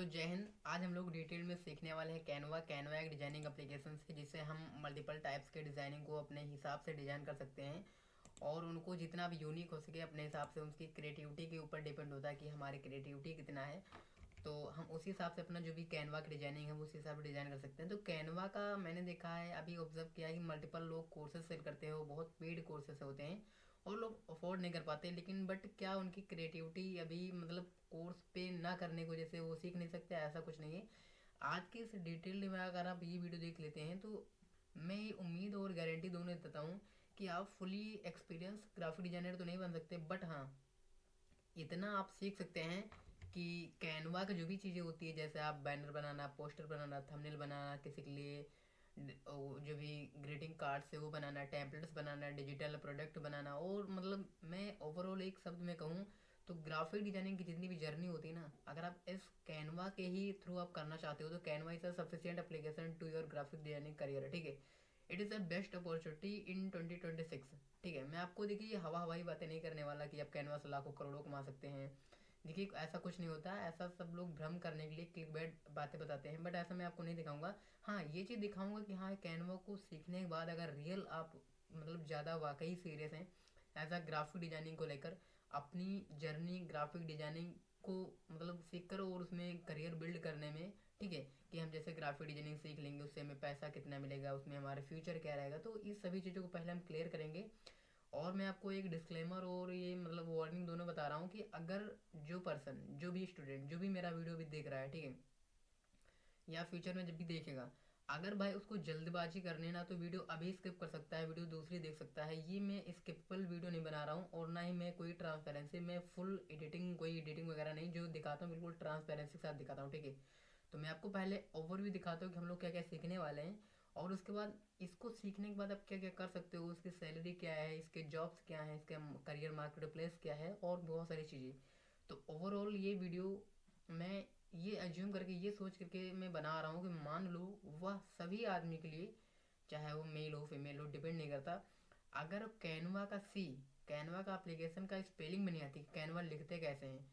Hello जय हिंद। आज हम लोग डिटेल में सीखने वाले हैं कैनवा। कैनवा एक डिजाइनिंग एप्लीकेशन है जिससे हम मल्टीपल टाइप्स के डिज़ाइनिंग को अपने हिसाब से डिज़ाइन कर सकते हैं और उनको जितना भी यूनिक हो सके अपने हिसाब से। उसकी क्रिएटिविटी के ऊपर डिपेंड होता है कि हमारी क्रिएटिविटी कितना है, तो हम उसी हिसाब से अपना जो भी कैनवा की डिजाइनिंग है वो उसी हिसाब से डिज़ाइन कर सकते हैं। तो कैनवा का मैंने देखा है, अभी ऑब्जर्व किया है कि मल्टीपल लोग कोर्सेज सेल करते हैं, वो बहुत पेड कोर्सेज होते हैं और लोग अफोर्ड नहीं कर पाते। लेकिन बट क्या उनकी क्रिएटिविटी अभी मतलब कोर्स पे ना करने की वजह से वो सीख नहीं सकते? ऐसा कुछ नहीं है। आज के इस डिटेल में अगर आप ये वीडियो देख लेते हैं तो मैं ये उम्मीद और गारंटी दोनों देता हूँ कि आप फुली एक्सपीरियंस ग्राफिक डिजाइनर तो नहीं बन सकते, बट हाँ इतना आप सीख सकते हैं कि कैनवा का जो भी चीज़ें होती है, जैसे आप बैनर बनाना, पोस्टर बनाना, थंबनेल बनाना, किसी के लिए जो भी ग्रीटिंग कार्ड्स है वो बनाना, टेम्पलेट्स बनाना, डिजिटल प्रोडक्ट बनाना, और मतलब मैं ओवरऑल एक शब्द में कहूँ तो ग्राफिक डिजाइनिंग की जितनी भी जर्नी होती है ना, अगर आप इस कैनवा के ही थ्रू आप करना चाहते हो तो Canva is a sufficient application to your graphic designing career. ठीक है, it is the best opportunity in 2026। ठीक है, मैं आपको देखिए हवा हवाई बातें नहीं करने वाला कि आप कैनवा से लाखों करोड़ों कमा सकते हैं। देखिए ऐसा कुछ नहीं होता, ऐसा सब लोग भ्रम करने के लिए क्लिकबैट बातें बताते हैं, बट ऐसा मैं आपको नहीं दिखाऊंगा। हाँ ये चीज़ दिखाऊंगा कि हाँ कैनवा को सीखने के बाद अगर रियल आप मतलब ज़्यादा वाकई सीरियस हैं एज अ ग्राफिक डिजाइनिंग को लेकर, अपनी जर्नी ग्राफिक डिजाइनिंग को मतलब सीख कर और उसमें करियर बिल्ड करने में, ठीक है, कि हम जैसे ग्राफिक डिजाइनिंग सीख लेंगे उससे हमें पैसा कितना मिलेगा, उसमें हमारा फ्यूचर क्या रहेगा, तो इस सभी चीज़ों को पहले हम क्लियर करेंगे। और मैं आपको एक डिस्क्लेमर और ये मतलब वार्निंग दोनों बता रहा हूँ कि अगर जो पर्सन, जो भी स्टूडेंट, जो भी मेरा वीडियो भी देख रहा है, ठीक है, या फ्यूचर में जब भी देखेगा, अगर भाई उसको जल्दबाजी करनी है ना तो वीडियो अभी स्किप कर सकता है, वीडियो दूसरी देख सकता है। ये मैं स्किपेबल वीडियो नहीं बना रहा हूँ और ना ही मैं कोई ट्रांसपेरेंसी, मैं फुल एडिटिंग, कोई एडिटिंग वगैरह नहीं, जो दिखाता हूँ बिल्कुल ट्रांसपेरेंसी के साथ दिखाता हूँ। ठीक है, तो मैं आपको पहले ओवरव्यू दिखाता हूँ कि हम लोग क्या क्या सीखने वाले हैं, और उसके बाद इसको सीखने के बाद आप क्या क्या कर सकते हो, इसकी सैलरी क्या है, इसके जॉब्स क्या है, इसके करियर मार्केट प्लेस क्या है, और बहुत सारी चीज़ें। तो ओवरऑल ये वीडियो मैं ये एज्यूम करके, ये सोच करके मैं बना रहा हूँ कि मान लो वह सभी आदमी के लिए, चाहे वो मेल हो फीमेल हो, डिपेंड नहीं करता, अगर कैनवा का सी, कैनवा का एप्लीकेशन का स्पेलिंग भी नहीं आती, कैनवा लिखते कैसे हैं,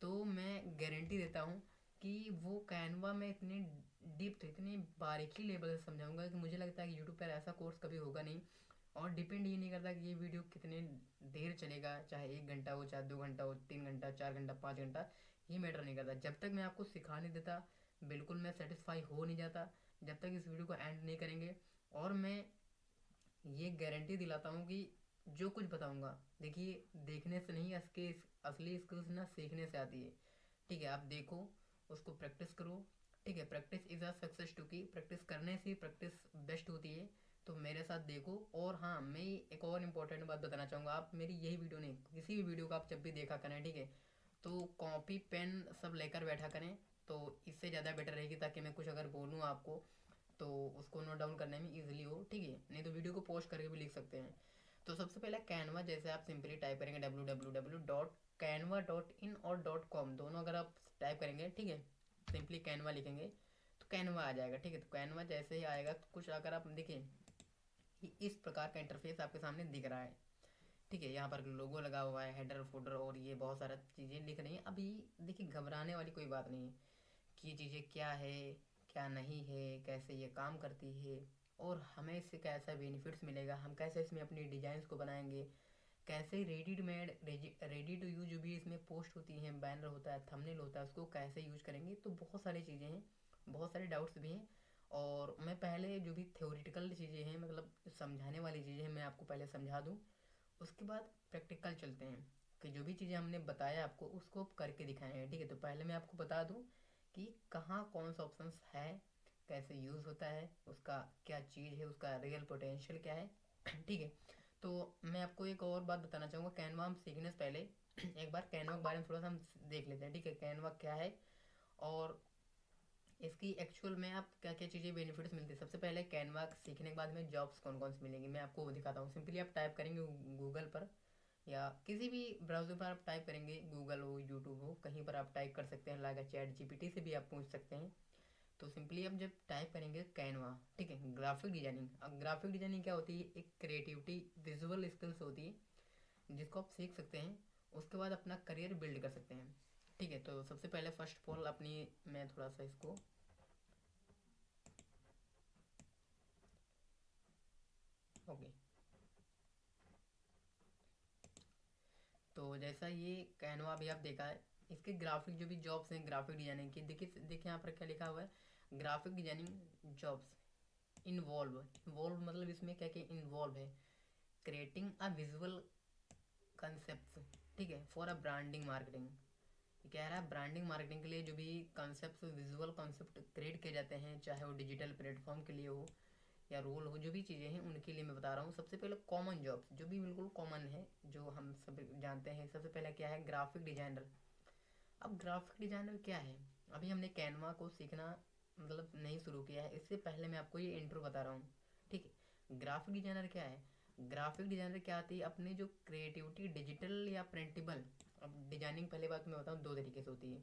तो मैं गारंटी देता हूँ कि वो कैनवा में इतनी डीप, इतनी बारीकी लेवल से समझाऊंगा कि मुझे लगता है कि यूट्यूब पर ऐसा कोर्स कभी होगा नहीं। और डिपेंड ये नहीं करता कि ये वीडियो कितने देर चलेगा, चाहे 1 घंटा हो, चाहे 2 घंटा हो, 3 घंटा, 4 घंटा, 5 घंटा, ये मैटर नहीं करता। जब तक मैं आपको सिखा नहीं देता बिल्कुल मैं सेटिस्फाई हो नहीं जाता, जब तक इस वीडियो को एंड नहीं करेंगे। और मैं ये गारंटी दिलाता हूँ कि जो कुछ बताऊँगा, देखिए देखने से नहीं, इसके असली स्किल्स ना सीखने से आती है। ठीक है, आप देखो, उसको प्रैक्टिस करो। ठीक है, practice is a success to key, practice करने से प्रैक्टिस बेस्ट होती है। तो मेरे साथ देखो। और हाँ मैं एक और इम्पोर्टेंट बात बताना चाहूँगा, आप मेरी यही वीडियो नहीं, किसी भी वीडियो को आप जब भी देखा करें, ठीक है, तो कॉपी पेन सब लेकर बैठा करें, तो इससे ज़्यादा बेटर रहेगी, ताकि मैं कुछ अगर बोलूँ आपको तो उसको नोट डाउन करने में इजीली हो। ठीक है, नहीं तो वीडियो को पोस्ट करके भी लिख सकते हैं। तो सबसे पहले कैनवा, जैसे आप सिंपली टाइप करेंगे www.canva.in और .com, दोनों अगर आप टाइप करेंगे, ठीक है, सिंपली कैनवा लिखेंगे तो कैनवा आ जाएगा। ठीक है, तो कैनवा जैसे ही आएगा तो कुछ अगर आप देखें कि इस प्रकार का इंटरफेस आपके सामने दिख रहा है। ठीक है, यहाँ पर लोगो लगा हुआ है, हेडर फोल्डर, और ये बहुत सारा चीज़ें लिख रही हैं। अभी देखिए घबराने वाली कोई बात नहीं है कि ये चीज़ें क्या है, क्या नहीं है, कैसे ये काम करती है, और हमें इससे कैसा बेनिफिट्स मिलेगा, हम कैसे इसमें अपनी डिजाइंस को बनाएंगे, कैसे ready to made, ready to use जो भी इसमें पोस्ट होती हैं, बैनर होता है, थंबनेल होता है, उसको कैसे यूज करेंगे। तो बहुत सारी चीज़ें हैं, बहुत सारे डाउट्स भी हैं। और मैं पहले जो भी थ्योरेटिकल चीज़ें हैं, मतलब समझाने वाली चीज़ें हैं, मैं आपको पहले समझा दूँ, उसके बाद प्रैक्टिकल चलते हैं कि जो भी चीज़ें हमने बताया आपको उसको आप करके दिखाएंगे। ठीक है, तो पहले मैं आपको बता दूं कि कहाँ कौन सा ऑप्शंस है, कैसे यूज़ होता है, उसका क्या चीज़ है, उसका रियल पोटेंशियल क्या है। ठीक है, तो मैं आपको एक और बात बताना चाहूँगा, कैनवा हम सीखने से पहले एक बार कैनवा के बारे में थोड़ा सा हम देख लेते हैं। ठीक है, कैनवा क्या है और इसकी एक्चुअल में आप क्या क्या चीज़ें बेनिफिट्स मिलती है। सबसे पहले कैनवा सीखने के बाद में जॉब्स कौन कौन सी मिलेंगी मैं आपको वो दिखाता हूँ। सिंपली आप टाइप करेंगे गूगल पर या किसी भी ब्राउज़र पर, आप टाइप करेंगे, गूगल हो, यूट्यूब हो, कहीं पर आप टाइप कर सकते हैं, लागा चैट जीपीटी से भी आप पूछ सकते हैं। तो सिंपली आप जब टाइप करेंगे कैनवा, ठीक है, ग्राफिक डिजाइनिंग। अब ग्राफिक डिजाइनिंग क्या होती है, एक क्रिएटिविटी, विजुअल स्किल्स होती है जिसको आप सीख सकते हैं, उसके बाद अपना करियर बिल्ड कर सकते हैं। ठीक है, तो सबसे पहले फर्स्ट ऑफ ऑल अपनी, मैं थोड़ा सा इसको, ओके, तो जैसा ये कैनवा भी आप देखा है, इसके ग्राफिक जो भी जॉब्स हैं ग्राफिक डिजाइनिंग की, देखिए देखिए यहाँ पर क्या लिखा हुआ है, graphic designing jobs involve, involve मतलब इसमें क्या क्या इन्वॉल्व है, क्रिएटिंग अ विजुअल कंसेप्ट, ठीक है, फॉर अ ब्रांडिंग मार्केटिंग। कह रहा है ब्रांडिंग मार्केटिंग के लिए जो भी कंसेप्ट, विजुअल कंसेप्ट क्रिएट किए जाते हैं, चाहे वो डिजिटल प्लेटफॉर्म के लिए हो या रोल हो, जो भी चीज़ें हैं उनके लिए मैं बता रहा हूँ। सबसे पहले कॉमन जॉब्स जो भी बिल्कुल कॉमन है, जो हम सब जानते हैं, सबसे पहले क्या है, ग्राफिक डिजाइनर। अब ग्राफिक डिजाइनर क्या है, अभी हमने कैनवा को सीखना मतलब नहीं शुरू किया है, इससे पहले मैं आपको ये इंट्रो बता रहा हूँ, ठीक है। ग्राफिक डिजाइनर क्या है, ग्राफिक डिजाइनर क्या आती है, अपनी जो क्रिएटिविटी डिजिटल या प्रिंटेबल, अब डिजाइनिंग पहले बात मैं बताऊँ दो तरीके से होती है,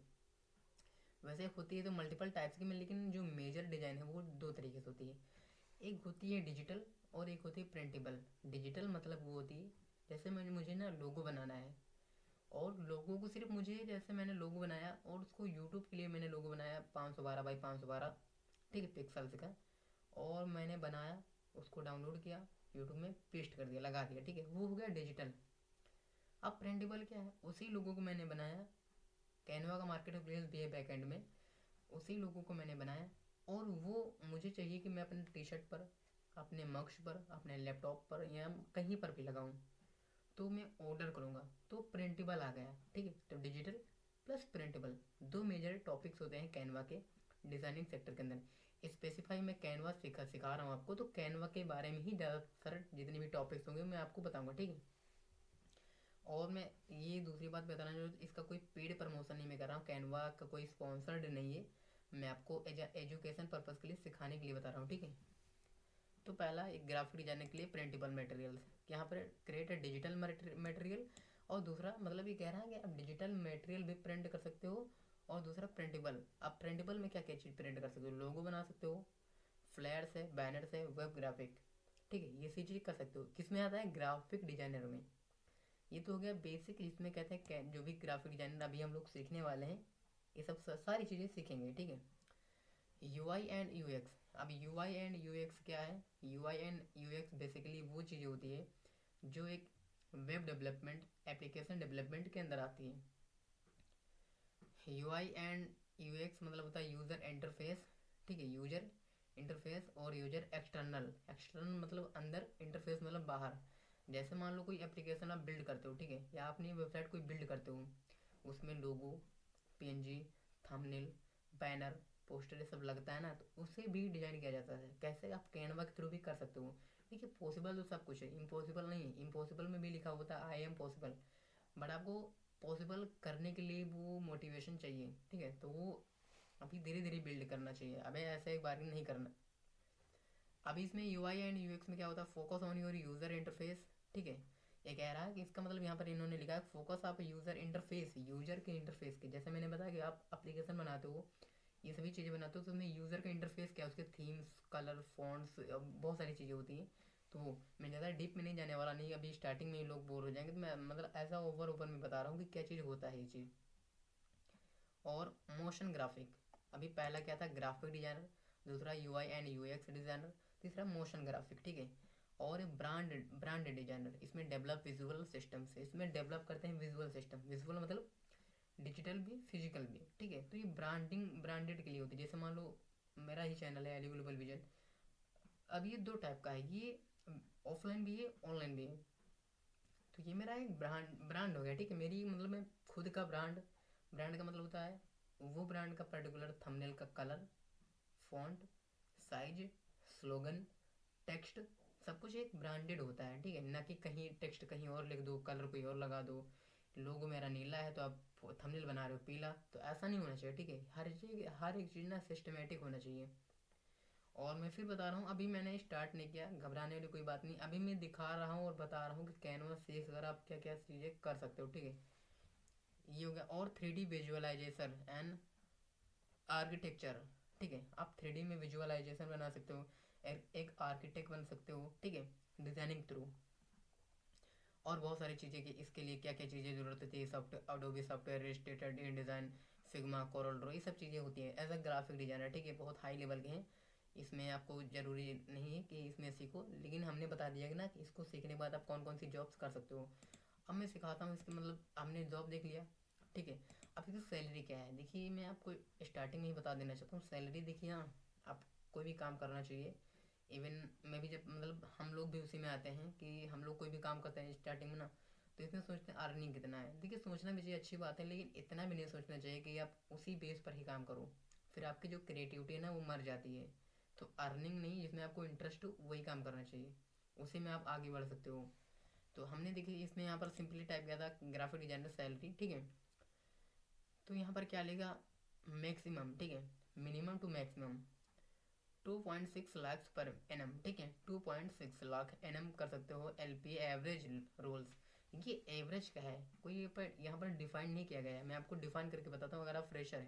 वैसे होती है तो मल्टीपल टाइप्स की में, लेकिन जो मेजर डिजाइन है वो दो तरीके से होती है। एक होती है डिजिटल और एक होती है प्रिंटेबल। डिजिटल मतलब वो होती है, जैसे मुझे ना लोगो बनाना है, और लोगों को सिर्फ मुझे, जैसे मैंने लोगो बनाया और उसको यूट्यूब के लिए मैंने लोगो बनाया 512 बाई 512, ठीक है, पिक्सल्स का, और मैंने बनाया, उसको डाउनलोड किया, यूट्यूब में पेस्ट कर दिया, लगा दिया, ठीक है, वो हो गया डिजिटल। अब प्रिंटेबल क्या है, उसी लोगों को मैंने बनाया, कैनवा का मार्केट प्लेस भी है बैक एंड में, उसी लोगों को मैंने बनाया, और वो मुझे चाहिए कि मैं अपने टी शर्ट पर, अपने मग्स पर, अपने लैपटॉप पर या कहीं पर भी लगाऊं, तो मैं ऑर्डर करूँगा, तो प्रिंटेबल आ गया, ठीक है। तो डिजिटल प्लस प्रिंटेबल दो मेजर टॉपिक्स होते हैं कैनवा के डिज़ाइनिंग सेक्टर के अंदर। स्पेसिफाई मैं कैनवा सिखा रहा हूँ आपको, तो कैनवा के बारे में ही ज़्यादातर जितने भी टॉपिक्स होंगे मैं आपको बताऊँगा, ठीक है। और मैं ये दूसरी बात बताना जो, इसका कोई पेड प्रमोशन नहीं मैं कर रहा हूँ, कैनवा का कोई स्पॉन्सर्ड नहीं है, मैं आपको एजुकेशन पर्पज़ के लिए सिखाने के लिए बता रहा हूँ, ठीक है। तो पहला एक ग्राफिक डिजाइनिंग के लिए प्रिंटेबल मटेरियल्स, यहाँ पर क्रिएट डिजिटल मटेरियल, और दूसरा मतलब ये कह रहा है कि आप डिजिटल मटेरियल भी प्रिंट कर सकते हो, और दूसरा प्रिंटेबल, आप प्रिंटेबल में क्या क्या चीज़ प्रिंट कर सकते हो, लोगो बना सकते हो, फ्लैट्स है, बैनर्स है, वेब ग्राफिक, ठीक है, ये सी चीज़ कर सकते हो। किस में आता है, ग्राफिक डिजाइनर में। ये तो हो गया बेसिक, जिसमें कहते हैं जो भी ग्राफिक डिजाइनर अभी हम लोग सीखने वाले हैं, ये सब सारी चीज़ें सीखेंगे, ठीक है। U I and U X, अब U I and U X क्या है, U I and U X basically वो चीज़ें होती है जो एक वेब डेवलपमेंट, एप्लीकेशन डेवलपमेंट के अंदर आती है। U I and U x मतलब होता है यूज़र इंटरफेस, ठीक है, यूजर इंटरफेस और यूजर एक्सटर्नल, एक्सटर्नल मतलब अंदर, इंटरफेस मतलब बाहर। जैसे मान लो कोई एप्लीकेशन आप बिल्ड करते हो, ठीक है, या अपनी वेबसाइट कोई बिल्ड करते हो, उसमें लोगो, पीएनजी, थंबनेल, बैनर, पोस्टर ये सब लगता है ना, तो उसे भी डिजाइन किया जाता है। कैसे, आप कैनवा के थ्रू भी कर सकते हो, ठीक है। पॉसिबल तो सब कुछ है, इम्पॉसिबल नहीं है, इम्पॉसिबल में भी लिखा होता है आई एम पॉसिबल, बट आपको पॉसिबल करने के लिए वो मोटिवेशन चाहिए, ठीक है, तो वो अभी धीरे धीरे बिल्ड करना चाहिए, अबे ऐसे एक बार में नहीं करना। अभी इसमें you I and U x में क्या होता है, focus on your user interface, ठीक है। ये कह रहा है कि इसका मतलब यहाँ पर इन्होंने लिखा है फोकस आप यूज़र इंटरफेस, यूजर के इंटरफेस के, जैसे मैंने बताया कि आप एप्लीकेशन बनाते हो, ये सभी चीज़ें बनाते हो, तो उसमें यूज़र का इंटरफेस क्या है, उसके थीम्स, कलर, फॉन्ट्स, बहुत सारी चीज़ें होती हैं। तो मैं ज़्यादा डीप में नहीं जाने वाला, नहीं अभी स्टार्टिंग में ही लोग बोर हो जाएंगे, तो मैं मतलब ऐसा ओवर में बता रहा हूँ कि क्या चीज़ होता है ये चीज़। और मोशन ग्राफिक, अभी पहला क्या था, ग्राफिक डिजाइनर, दूसरा you I and U x designer, तीसरा मोशन ग्राफिक, ठीक है। और ब्रांड डिजाइनर, इसमें डेवलप विजुअल सिस्टम से, इसमें डेवलप करते हैं विजुअल सिस्टम, विजुअल मतलब डिजिटल भी फिजिकल भी, ठीक है। तो ये ब्रांडेड के लिए होती है, जैसे मान लो मेरा ही चैनल है एली ग्लोबल विजन, अब ये दो टाइप का है, ये ऑफलाइन भी है ऑनलाइन भी है, तो ये मेरा एक ब्रांड हो गया, ठीक है, मेरी मतलब मैं खुद का ब्रांड, ब्रांड का मतलब होता है वो ब्रांड का पर्टिकुलर थंबनेल का colour, font, size, slogan, text, सब कुछ एक ब्रांडेड होता है, ठीक है, ना कि कहीं टेक्स्ट कहीं और लिख दो, कलर कोई और लगा दो, लोगो मेरा नीला है तो आप थंबनेल बना रहे हो पीला, तो ऐसा नहीं होना चाहिए, ठीक है। हर एक चीज़ ना सिस्टमेटिक होना चाहिए। और मैं फिर बता रहा हूँ, अभी मैंने स्टार्ट नहीं किया, घबराने वाली कोई बात नहीं, अभी मैं दिखा रहा हूँ और बता रहा हूँ कि कैनवा सीख कर आप क्या क्या चीज़ें कर सकते हो, ठीक है। ये हो गया। और three D visualisation and architecture, ठीक है, आप थ्री डी में विजुअलाइजेशन बना सकते हो, एक आर्किटेक्ट बन सकते हो, ठीक है, डिजाइनिंग थ्रू। और बहुत सारी चीज़ें कि इसके लिए क्या क्या चीज़ें ज़रूरत होती है, software Adobe software, Illustrator, InDesign, Figma, Corel Draw, ये सब चीज़ें होती हैं एज अ ग्राफिक डिज़ाइनर। ठीक है, बहुत हाई लेवल के हैं, इसमें आपको ज़रूरी नहीं है कि इसमें सीखो, लेकिन हमने बता दिया कि ना कि इसको सीखने के बाद आप कौन कौन सी जॉब्स कर सकते हो। अब मैं सिखाता हूँ इसके, मतलब हमने जॉब देख लिया। ठीक है, अब इसकी सैलरी क्या है, देखिए मैं आपको स्टार्टिंग में ही बता देना चाहता हूँ। सैलरी देखिए, हाँ आप कोई भी काम करना चाहिए, इवन मैं भी जब मतलब हम लोग भी उसी में आते हैं कि हम लोग कोई भी काम करते हैं स्टार्टिंग में ना, तो इसमें सोचते हैं अर्निंग कितना है। देखिए सोचना भी चाहिए, अच्छी बात है, लेकिन इतना भी नहीं सोचना चाहिए कि आप उसी बेस पर ही काम करो, फिर आपकी जो क्रिएटिविटी है ना वो मर जाती है। तो अर्निंग नहीं, जिसमें आपको इंटरेस्ट हो वही काम करना चाहिए, उसी में आप आगे बढ़ सकते हो। तो हमने देखिए इसमें यहाँ पर सिंपली टाइप किया था ग्राफिक डिजाइनर सैलरी। ठीक है, तो यहाँ पर क्या लेगा, मैक्सिमम, ठीक है, minimum to maximum 2.6 lakh per annum. ठीक है, 2.6 लाख एनम कर सकते हो LP एवरेज रोल्स। ये एवरेज का है, कोई यहाँ पर डिफाइन नहीं किया गया है, मैं आपको डिफाइन करके बताता हूँ। अगर आप फ्रेशर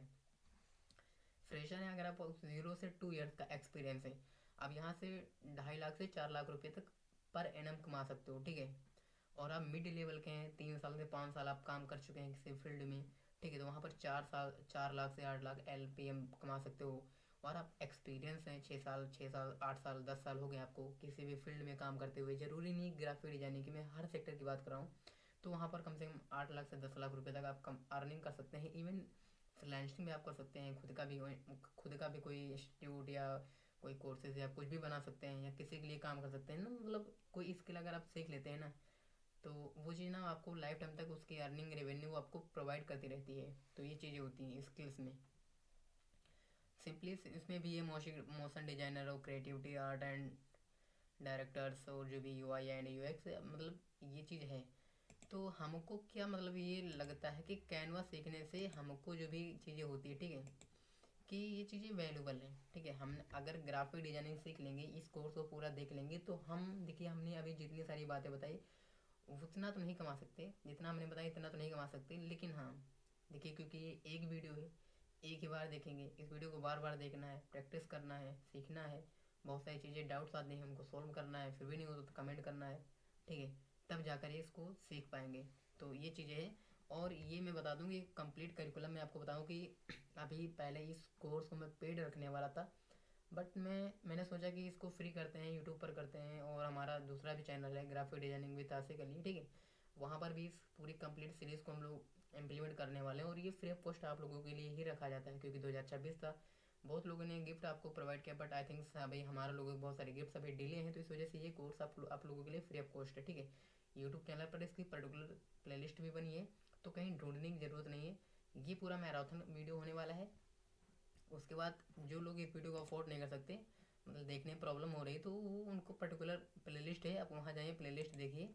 है, अगर आप 0 से 2 ईयर्स का एक्सपीरियंस है, अब यहाँ से 2.5 लाख से 4 लाख रुपये तक पर एनम कमा सकते हो। ठीक है, और आप मिड लेवल के हैं, 3 साल से 5 साल आप काम कर चुके हैं किसी फील्ड में, ठीक है, तो वहाँ पर 4 साल 4 लाख से 8 लाख LPM कमा सकते हो। और आप एक्सपीरियंस हैं, 6 साल 6 साल 8 साल 10 साल हो गए आपको किसी भी फील्ड में काम करते हुए, ज़रूरी नहीं ग्राफिक डिजाइनिंग की, मैं हर सेक्टर की बात कर रहा हूँ, तो वहाँ पर कम से कम 8 लाख से 10 लाख रुपये तक आप कम अर्निंग कर सकते हैं। इवन फ्रीलांसिंग भी आप कर सकते हैं, खुद का भी कोई इंस्टीट्यूट या कोई कोर्सेज या कुछ भी बना सकते हैं, या किसी के लिए काम कर सकते हैं ना, मतलब कोई स्किल अगर आप सीख लेते हैं ना, तो वो चीज़ ना आपको लाइफ टाइम तक उसकी अर्निंग रेवेन्यू आपको प्रोवाइड करती रहती है। तो ये चीज़ें होती हैं स्किल्स में। सिंपली इसमें भी ये मोशन डिजाइनर और क्रिएटिविटी आर्ट एंड डायरेक्टर्स और जो भी UI एंड UX, मतलब ये चीज़ है। तो हमको क्या मतलब ये लगता है कि कैनवा सीखने से हमको जो भी चीज़ें होती है, ठीक है, कि ये चीज़ें वैल्यूबल हैं। ठीक है, हम अगर ग्राफिक डिजाइनिंग सीख लेंगे, इस कोर्स को पूरा देख लेंगे, तो हम देखिए हमने अभी जितनी सारी बातें बताई उतना तो नहीं कमा सकते, जितना हमने बताया इतना तो नहीं कमा सकते, लेकिन हाँ देखिए, क्योंकि ये एक वीडियो है, एक ही बार देखेंगे, इस वीडियो को बार बार देखना है, प्रैक्टिस करना है, सीखना है, बहुत सारी चीज़ें डाउट्स आते हैं हमको सॉल्व करना है, फिर भी नहीं होता तो कमेंट करना है। ठीक है, तब जाकर ये इसको सीख पाएंगे। तो ये चीज़ें हैं। और ये मैं बता दूँ कि कंप्लीट करिकुलम में आपको बताऊँ कि अभी पहले इस कोर्स को मैं पेड रखने वाला था, बट मैंने सोचा कि इसको फ्री करते हैं, यूट्यूब पर करते हैं, और हमारा दूसरा भी चैनल है ग्राफिक डिजाइनिंग विद आसिक अली, ठीक है, वहाँ पर भी इस पूरी कंप्लीट सीरीज़ को हम लोग इम्प्लीमेंट करने वाले हैं, और ये फ्री ऑफ कॉस्ट आप लोगों के लिए ही रखा जाता है, क्योंकि 2026 था, बहुत लोगों ने गिफ्ट आपको प्रोवाइड किया, बट आई थिंक अभी हमारे लोगों के बहुत सारे गिफ्ट्स अभी डिले हैं, तो इस वजह से ये कोर्स आप लोगों के लिए फ्री ऑफ कॉस्ट है। ठीक है, यूट्यूब चैनल पर इसकी पर्टिकुलर प्लेलिस्ट भी बनी है, तो कहीं ढूंढने की ज़रूरत नहीं है। ये पूरा मैराथन वीडियो होने वाला है। उसके बाद जो लोग इस वीडियो को अफोर्ड नहीं कर सकते, मतलब देखने में प्रॉब्लम हो रही, तो वो उनको पर्टिकुलर प्लेलिस्ट है, आप वहाँ जाइए, प्लेलिस्ट देखिए,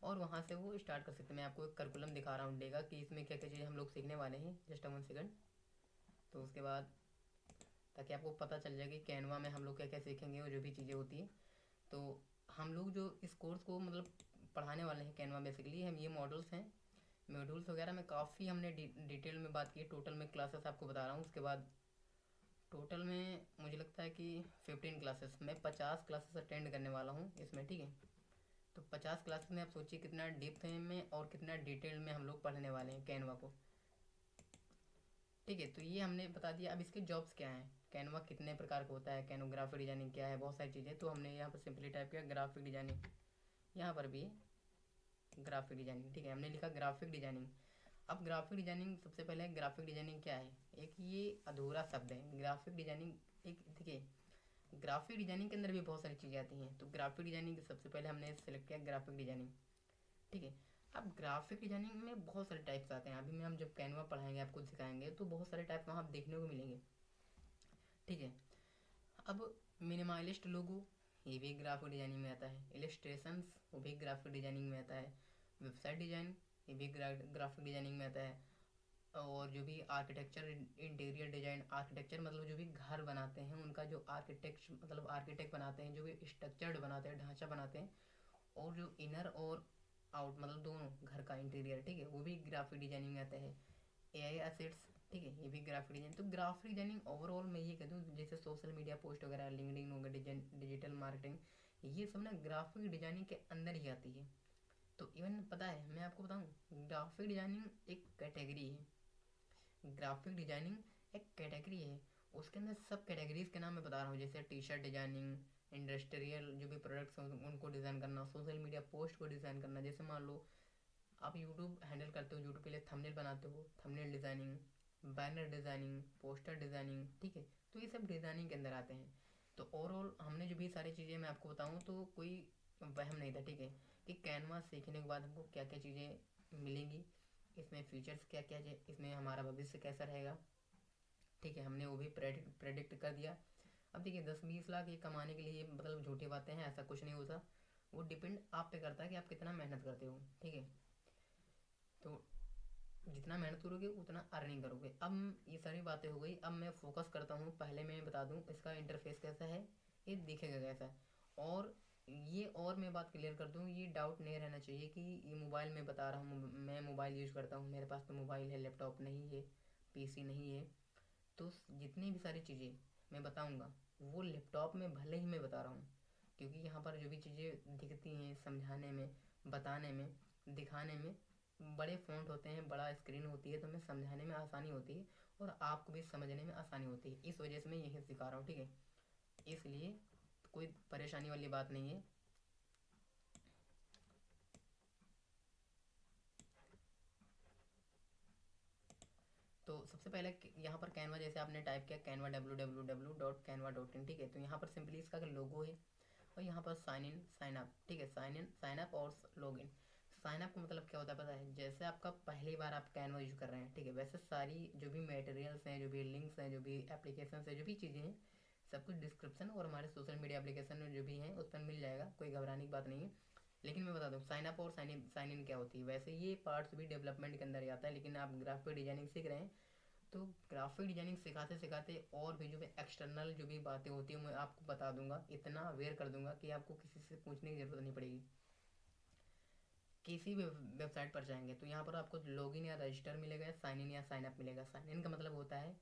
और वहाँ से वो स्टार्ट कर सकते हैं। मैं आपको एक करिकुलम दिखा रहा हूँ डे का, कि इसमें क्या क्या चीज़ें हम लोग सीखने वाले हैं, जस्ट 1 सेकंड। तो उसके बाद ताकि आपको पता चल जाए कि कैनवा में हम लोग क्या क्या सीखेंगे और जो भी चीज़ें होती हैं। तो हम लोग जो इस कोर्स को मतलब पढ़ाने वाले हैं कैनवा, बेसिकली हम ये मॉड्यूल्स वगैरह में काफ़ी हमने डिटेल में बात की। टोटल में क्लासेस आपको बता रहा हूँ, उसके बाद टोटल में मुझे लगता है कि 15 क्लासेस, मैं 50 क्लासेस अटेंड करने वाला हूँ इसमें। ठीक है, तो 50 क्लासेस में आप सोचिए कितना डेप्थ में और कितना डिटेल में हम लोग पढ़ने वाले हैं कैनवा को। ठीक है, तो ये हमने बता दिया। अब इसके जॉब्स क्या हैं, कैनवा कितने प्रकार का होता है, कैनो ग्राफिक डिजाइनिंग क्या है, बहुत सारी चीज़ें। तो हमने यहाँ पर सिंपली टाइप किया ग्राफिक डिजाइनिंग, यहाँ पर भी ग्राफिक डिजाइनिंग। ठीक है, हमने लिखा ग्राफिक डिजाइनिंग। अब ग्राफिक डिजाइनिंग, सबसे पहले ग्राफिक डिजाइनिंग क्या है, एक ये अधूरा शब्द है ग्राफिक डिजाइनिंग। एक देखिए, ग्राफिक डिजाइनिंग के अंदर भी बहुत सारी चीज़ें आती हैं, तो ग्राफिक डिजाइनिंग सबसे पहले हमने सेलेक्ट किया ग्राफिक डिजाइनिंग। ठीक है, अब ग्राफिक डिजाइनिंग में बहुत सारे टाइप्स आते हैं, अभी मैं हम जब कैनवा पढ़ाएंगे आपको सिखाएंगे, तो बहुत सारे टाइप वहाँ आप देखने को मिलेंगे। ठीक है, अब मिनिमलिस्ट लोगो, ये भी ग्राफिक डिजाइनिंग में आता है। इलस्ट्रेशंस, वो भी ग्राफिक डिजाइनिंग में आता है। वेबसाइट डिज़ाइन, ये भी ग्राफिक डिजाइनिंग में आता है। और जो भी आर्किटेक्चर, इंटीरियर डिजाइन, आर्किटेक्चर मतलब जो भी घर बनाते हैं उनका जो आर्किटेक्ट बनाते हैं, जो भी स्ट्रक्चर्ड बनाते हैं, ढांचा बनाते हैं, और जो इनर और आउट मतलब दोनों घर का इंटीरियर, ठीक है, वो भी ग्राफिक डिजाइनिंग में आता है। AI एसेट्स, ठीक है, ये भी ग्राफिक डिजाइन। तो ग्राफिक डिजाइनिंग ओवरऑल मैं ये कह दूँ, जैसे सोशल मीडिया पोस्ट वगैरह, लिंक्डइन हो गया, डिजिटल मार्केटिंग, ये सब ना ग्राफिक डिजाइनिंग के अंदर ही आती है। तो इवन पता है, मैं आपको बताऊं, ग्राफिक डिजाइनिंग एक कैटेगरी है। ग्राफिक डिजाइनिंग एक कैटेगरी है, उसके अंदर सब कैटेगरीज के नाम मैं बता रहा हूँ, जैसे टी शर्ट डिजाइनिंग, इंडस्ट्रियल जो भी प्रोडक्ट्स हैं उनको डिज़ाइन करना, सोशल मीडिया पोस्ट को डिज़ाइन करना। जैसे मान लो आप यूट्यूब हैंडल करते हो, यूट्यूब के लिए थंबनेल बनाते हो, thumbnail designing, banner designing, poster designing, ठीक है। तो ये सब डिज़ाइनिंग के अंदर आते हैं। तो ओवरऑल हमने जो भी सारी चीज़ें मैं आपको बताऊँ तो कोई वहम नहीं था, ठीक है, कि कैनवा सीखने के बाद हमको क्या क्या चीज़ें मिलेंगी, इसमें फीचर्स क्या क्या है, इसमें हमारा भविष्य कैसा रहेगा, ठीक है। हमने वो भी प्रेडिक्ट कर दिया। अब देखिए 10-20 लाख ये कमाने के लिए मतलब झूठी बातें हैं, ऐसा कुछ नहीं होता। वो डिपेंड आप पे करता है कि आप कितना मेहनत करते हो, ठीक है। तो जितना मेहनत करोगे उतना अर्निंग करोगे। अब ये सारी बातें हो गई, अब मैं फोकस करता हूँ। पहले मैं बता दूँ इसका इंटरफेस कैसा है, ये दिखेगा कैसा है। और ये और मैं बात क्लियर कर दूँ, ये डाउट नहीं रहना चाहिए कि ये मोबाइल में बता रहा हूँ, मैं मोबाइल यूज़ करता हूँ, मेरे पास तो मोबाइल है, लैपटॉप नहीं है, पीसी नहीं है। तो जितनी भी सारी चीज़ें मैं बताऊँगा वो लैपटॉप में भले ही मैं बता रहा हूँ, क्योंकि यहाँ पर जो भी चीज़ें दिखती हैं समझाने में, बताने में, दिखाने में, बड़े फ़ॉन्ट होते हैं, बड़ा स्क्रीन होती है, तो हमें समझाने में आसानी होती है और आपको भी समझने में आसानी होती है। इस वजह से मैं यही सिखा रहा हूँ, ठीक है। इसलिए कोई परेशानी वाली बात नहीं है। तो सबसे पहले यहाँ पर कैनवा, जैसे आपने टाइप किया कैनवा www.canva.in, ठीक है। तो यहाँ पर सिंपली इसका लोगो है और यहाँ पर साइन इन साइन अप, ठीक है। साइन इन साइन अप और लॉग इन। साइन अप का मतलब क्या होता है पता है, जैसे आपका पहली बार आप कैनवा यूज़ कर रहे हैं, ठीक है, वैसे सारी जो भी मटेरियल्स हैं, जो भी लिंक्स हैं, जो भी एप्लीकेशन है, जो भी चीज़ें हैं, सब कुछ डिस्क्रिप्शन और हमारे सोशल मीडिया एप्लीकेशन में जो भी हैं उस पर मिल जाएगा, कोई घबराने की बात नहीं है। लेकिन मैं बता दूँ साइन अप और साइन इन क्या होती है। वैसे ये पार्ट्स भी डेवलपमेंट के अंदर ही आता है, लेकिन आप ग्राफिक डिजाइनिंग सीख रहे हैं, तो ग्राफिक डिजाइनिंग सिखाते सिखाते और भी जो भी एक्सटर्नल जो भी बातें होती हैं मैं आपको बता दूंगा, इतना अवेयर कर दूंगा कि आपको किसी से पूछने की ज़रूरत नहीं पड़ेगी। किसी भी वेबसाइट पर जाएंगे तो यहाँ पर आपको लॉगिन या रजिस्टर मिलेगा, साइन इन या साइन अप मिलेगा। साइन इन का मतलब होता है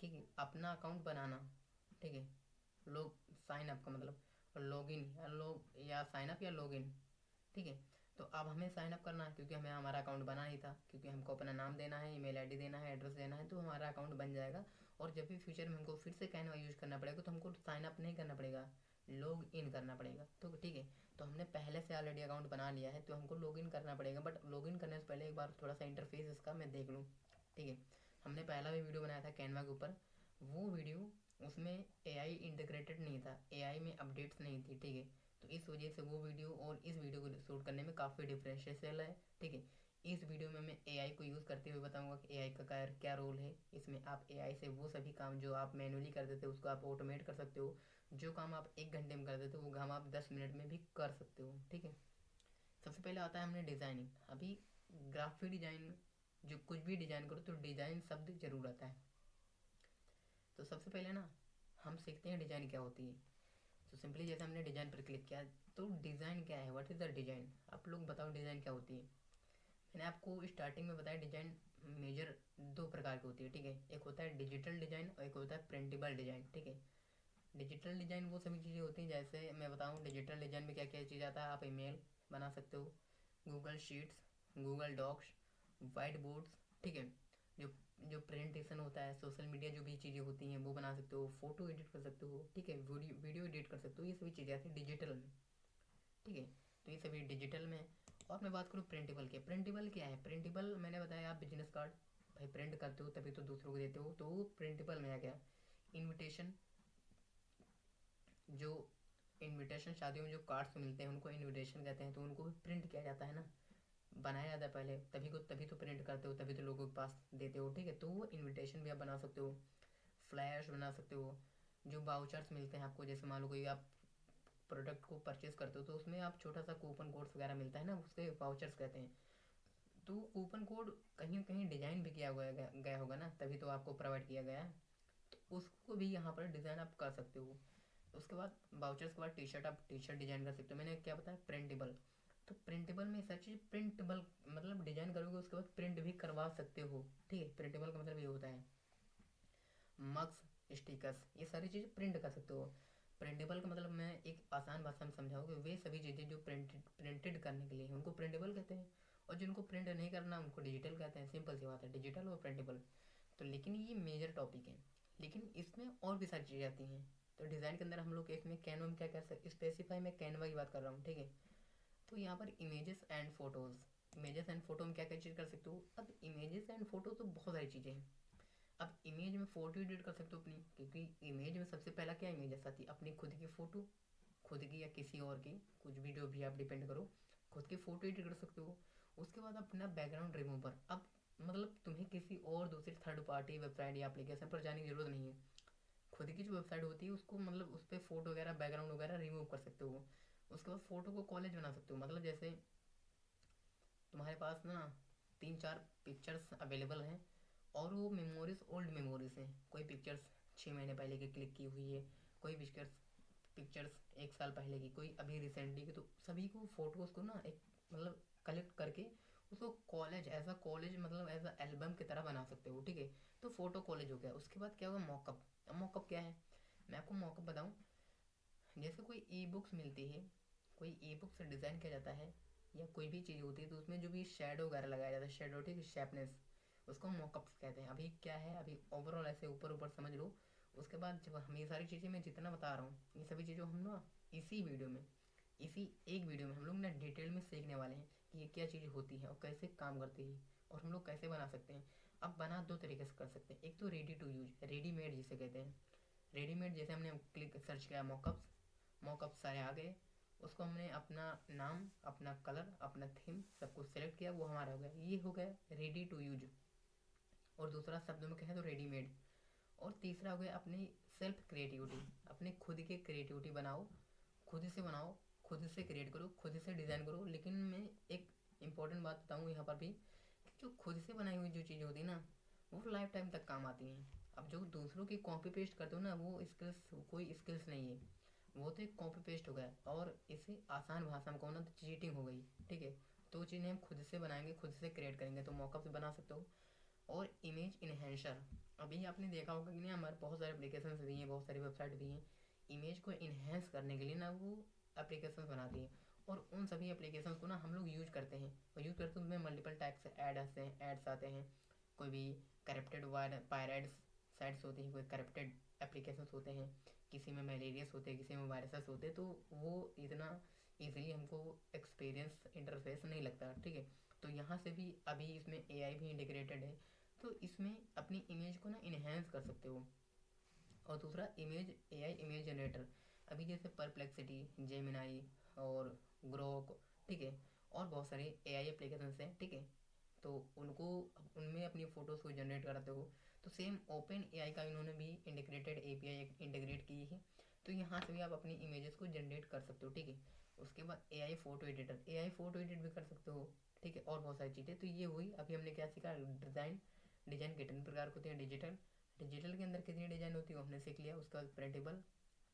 कि अपना अकाउंट बनाना, ठीक है। लोग साइन अप का मतलब, और लॉगिन या साइन अप या लॉगिन, ठीक है। तो अब हमें साइन अप करना है, क्योंकि हमें हमारा अकाउंट बना ही था, क्योंकि हमको अपना नाम देना है, ईमेल आईडी देना है, एड्रेस देना है, तो हमारा अकाउंट बन जाएगा। और जब भी फ्यूचर में हमको फिर से कैनवा यूज़ करना पड़ेगा तो हमको साइन अप नहीं करना पड़ेगा, लॉग इन करना पड़ेगा, तो ठीक है। तो हमने पहले से ऑलरेडी अकाउंट बना लिया है तो हमको लॉग इन करना पड़ेगा, बट लॉग इन करने से पहले एक बार थोड़ा सा इंटरफेस इसका मैं देख लूँ, ठीक है। हमने पहला भी वीडियो बनाया था कैनवा के ऊपर, वो वीडियो उसमें एआई इंटीग्रेटेड नहीं था, एआई में अपडेट्स नहीं थी, ठीक है। तो इस वजह से वो वीडियो और इस वीडियो को शूट करने में काफ़ी डिफरेंशियल है, ठीक है। इस वीडियो में मैं एआई को यूज़ करते हुए बताऊंगा कि एआई का क्या रोल है इसमें। आप एआई से वो सभी काम जो आप मैनुअली करते थे उसको आप ऑटोमेट कर सकते हो, जो काम आप 1 घंटे में करते थे वो काम आप 10 मिनट में भी कर सकते हो, ठीक है। सबसे पहले आता है हमने डिज़ाइनिंग। अभी ग्राफिक डिज़ाइन, जो कुछ भी डिज़ाइन करो तो डिज़ाइन शब्द जरूर आता है। तो सबसे पहले ना हम सीखते हैं डिज़ाइन क्या होती है। तो सिंपली जैसे हमने डिज़ाइन पर क्लिक किया, तो डिज़ाइन क्या है, व्हाट इज़ द डिज़ाइन। आप लोग बताओ डिज़ाइन क्या होती है। मैंने आपको स्टार्टिंग में बताया डिज़ाइन मेजर 2 प्रकार की होती है, ठीक है। एक होता है डिजिटल डिज़ाइन और एक होता है प्रिंटेबल डिज़ाइन, ठीक है। डिजिटल डिज़ाइन वो सभी चीज़ें होती हैं, जैसे मैं बताऊँ डिजिटल डिज़ाइन में क्या क्या चीज़ आता है। आप ईमेल बना सकते हो, Google sheets, Google docs, white boards, ठीक है। जो जो प्रेजेंटेशन होता है, सोशल मीडिया जो भी चीज़ें होती हैं वो बना सकते हो, फ़ोटो एडिट कर सकते हो, ठीक है, वीडियो एडिट कर सकते हो, ये सभी चीज़ें आती हैं डिजिटल में, ठीक है। तो ये सभी डिजिटल में। और मैं बात करूँ प्रिंटेबल के, प्रिंटेबल क्या है। प्रिंटेबल मैंने बताया, आप बिजनेस कार्ड भाई प्रिंट करते हो तभी तो दूसरों को देते हो, तो वो प्रिंटेबल में आ गया। इनविटेशन, जो इनविटेशन शादियों में जो कार्ड्स मिलते हैं उनको इनविटेशन कहते हैं, तो उनको भी प्रिंट किया जाता है ना, बनाया जाता है पहले, तभी तो प्रिंट करते हो, तभी तो लोगों के पास देते हो, ठीक है। तो वो इनविटेशन भी आप बना सकते हो, फ्लैश बना सकते हो। जो बाउचर्स मिलते हैं आपको, जैसे मान लो कोई आप प्रोडक्ट को परचेज करते हो तो उसमें आप छोटा सा कूपन कोड्स वगैरह मिलता है ना, उसके वाउचर्स कहते हैं। तो कूपन कोड कहीं ना कहीं डिज़ाइन भी किया गया होगा ना, तभी तो आपको प्रोवाइड किया गया है। तो उसको भी यहाँ पर डिज़ाइन आप कर सकते हो। उसके बाद वाउचर्स के बाद टी शर्ट, आप टी शर्ट डिज़ाइन कर सकते हो। मैंने क्या बताया प्रिंटेबल, तो प्रिंटेबल में सच प्रिंटेबल मतलब डिज़ाइन करोगे उसके बाद प्रिंट भी करवा सकते हो, ठीक है। प्रिंटेबल का मतलब ये होता है मग्स, स्टिकर्स, ये सारी चीज़ प्रिंट कर सकते हो। प्रिंटेबल का मतलब मैं एक आसान भाषा में समझाऊँ कि वे सभी चीज़ें जो प्रिंटेड करने के लिए हैं, उनको प्रिंटेबल कहते हैं, और जिनको प्रिंट नहीं करना उनको डिजिटल कहते हैं। सिंपल सी बात है, डिजिटल और प्रिंटेबल। तो लेकिन ये मेजर टॉपिक है, लेकिन इसमें और भी सारी चीज़ें आती हैं। तो डिज़ाइन के अंदर हम लोग इसमें कैनवा में क्या कर सकते, स्पेसिफाई में कैनवा की बात कर रहा हूँ, ठीक है। तो यहाँ पर images and photos, images and photo में क्या क्या चीज़ कर सकते हो। अब इमेजेस एंड फोटो तो बहुत सारी चीज़ें हैं। अब इमेज में फ़ोटो एडिट कर सकते हो अपनी, क्योंकि इमेज में सबसे पहला क्या इमेजेस आती है, अपनी खुद की फ़ोटो, खुद की या किसी और की, कुछ भी जो भी आप डिपेंड करो, खुद की फ़ोटो एडिट कर सकते हो। उसके बाद अपना बैकग्राउंड रिमूवर। अब मतलब तुम्हें किसी और दूसरी थर्ड पार्टी वेबसाइट या एप्लीकेशन पर जाने की ज़रूरत नहीं है। खुद की जो वेबसाइट होती है उसको मतलब उस पर फ़ोटो वगैरह बैकग्राउंड वगैरह रिमूव कर सकते हो। उसके बाद फ़ोटो को कॉलेज बना सकते हो, मतलब जैसे तुम्हारे पास ना 3-4 पिक्चर्स अवेलेबल हैं, और वो मेमोरीज ओल्ड मेमोरीज हैं। कोई पिक्चर्स 6 महीने पहले की क्लिक की हुई है, कोई पिक्चर्स पिक्चर्स 1 साल पहले की, कोई अभी रिसेंटली की। तो सभी को फोटोज़ को ना एक मतलब कलेक्ट करके उसको कॉलेज एज अ कॉलेज मतलब एज अ एल्बम की तरह बना सकते हो, ठीक है। तो फोटो कॉलेज हो गया। उसके बाद क्या होगा, मॉकअप। अब मॉकअप क्या है, मैं आपको मॉकअप बताऊँ। जैसे कोई ई बुक्स मिलती है, कोई ई बुक्स डिज़ाइन किया जाता है, या कोई भी चीज़ होती है, तो उसमें जो भी शेडो वगैरह लगाया जाता है, शेडो, ठीक है, शेपनेस, उसको मॉकअप्स कहते हैं। अभी क्या है, अभी ओवरऑल ऐसे ऊपर ऊपर समझ लो। उसके बाद जब हम ये सारी चीज़ें मैं जितना बता रहा हूँ, ये सभी चीज़ें हम ना इसी वीडियो में, इसी एक वीडियो में हम लोग ना डिटेल में सीखने वाले हैं कि ये क्या चीज़ होती है और कैसे काम करती है, और हम लोग कैसे बना सकते हैं। अब बना दो तरीके से कर सकते हैं। एक तो रेडी टू यूज, रेडीमेड जिसे कहते हैं। रेडीमेड जैसे हमने क्लिक सर्च किया मॉकअप्स, मॉकअप सारे आ गए। उसको हमने अपना नाम, अपना कलर, अपना थीम सब कुछ सेलेक्ट किया, वो हमारा हो गया, ये हो गया रेडी टू यूज। और दूसरा शब्दों में कहें तो रेडीमेड। और तीसरा हो गया अपनी सेल्फ क्रिएटिविटी, अपने खुद के क्रिएटिविटी बनाओ, खुद से बनाओ, खुद से क्रिएट करो, खुद से डिज़ाइन करो। लेकिन मैं एक इम्पॉर्टेंट बात बताऊँ यहाँ पर भी, कि जो खुद से बनाई हुई जो चीज़ें होती है ना, वो लाइफ टाइम तक काम आती हैं। अब जो दूसरों की कॉपी पेस्ट करते हो ना, वो स्किल्स, कोई स्किल्स नहीं है, वो तो एक कॉपी पेस्ट हो गया। और इसे आसान भाषा में कहूँ ना तो चीटिंग हो गई, ठीक है। तो चीज़ें हम खुद से बनाएंगे, खुद से क्रिएट करेंगे, तो मौका से बना सकते हो। और इमेज इन्हेंसर, अभी आपने देखा होगा कि नहीं, हमारे बहुत सारे एप्लीकेशंस भी हैं, बहुत सारी वेबसाइट भी हैं, इमेज को इन्हेंस करने के लिए ना वो एप्लीकेशंस बनाती हैं। और उन सभी एप्लीकेशंस को ना हम लोग यूज करते हैं, और यूज करते हुए मल्टीपल टाइप से एड्स आते हैं। कोई भी करप्टेड पायरेट्स साइट्स होती हैं, कोई करप्टेड एप्लीकेशंस होते हैं, किसी में मलेरियस होते हैं, किसी में वायरसेस होते हैं। तो वो इतना ईजिली हमको एक्सपीरियंस इंटरफेस नहीं लगता, ठीक है। तो यहाँ से भी अभी इसमें एआई भी इंटीग्रेटेड है, तो इसमें अपनी इमेज को ना इन्हेंस कर सकते हो। और दूसरा इमेज, एआई इमेज जनरेटर, अभी जैसे परप्लेक्सिटी, जेमिनाई और ग्रोक, ठीक है, और बहुत सारे एआई एप्लीकेशंस हैं, ठीक है। तो उनको, उनमें अपनी फ़ोटोज़ को जनरेट कराते हो। तो सेम ओपन एआई का इन्होंने भी इंटीग्रेटेड एपीआई इंटीग्रेट की है। तो यहाँ से भी आप अपनी इमेजेस को जनरेट कर सकते हो, ठीक है। उसके बाद AI photo editor, AI photo edit भी कर सकते हो, ठीक है। और बहुत सारी चीज़ें। तो ये हुई, अभी हमने क्या सीखा, डिज़ाइन। डिज़ाइन कितने प्रकार के होते हैं, डिजिटल, डिजिटल के अंदर कितनी डिज़ाइन होती है वो हमने सीख लिया। उसके बाद प्रिंटेबल,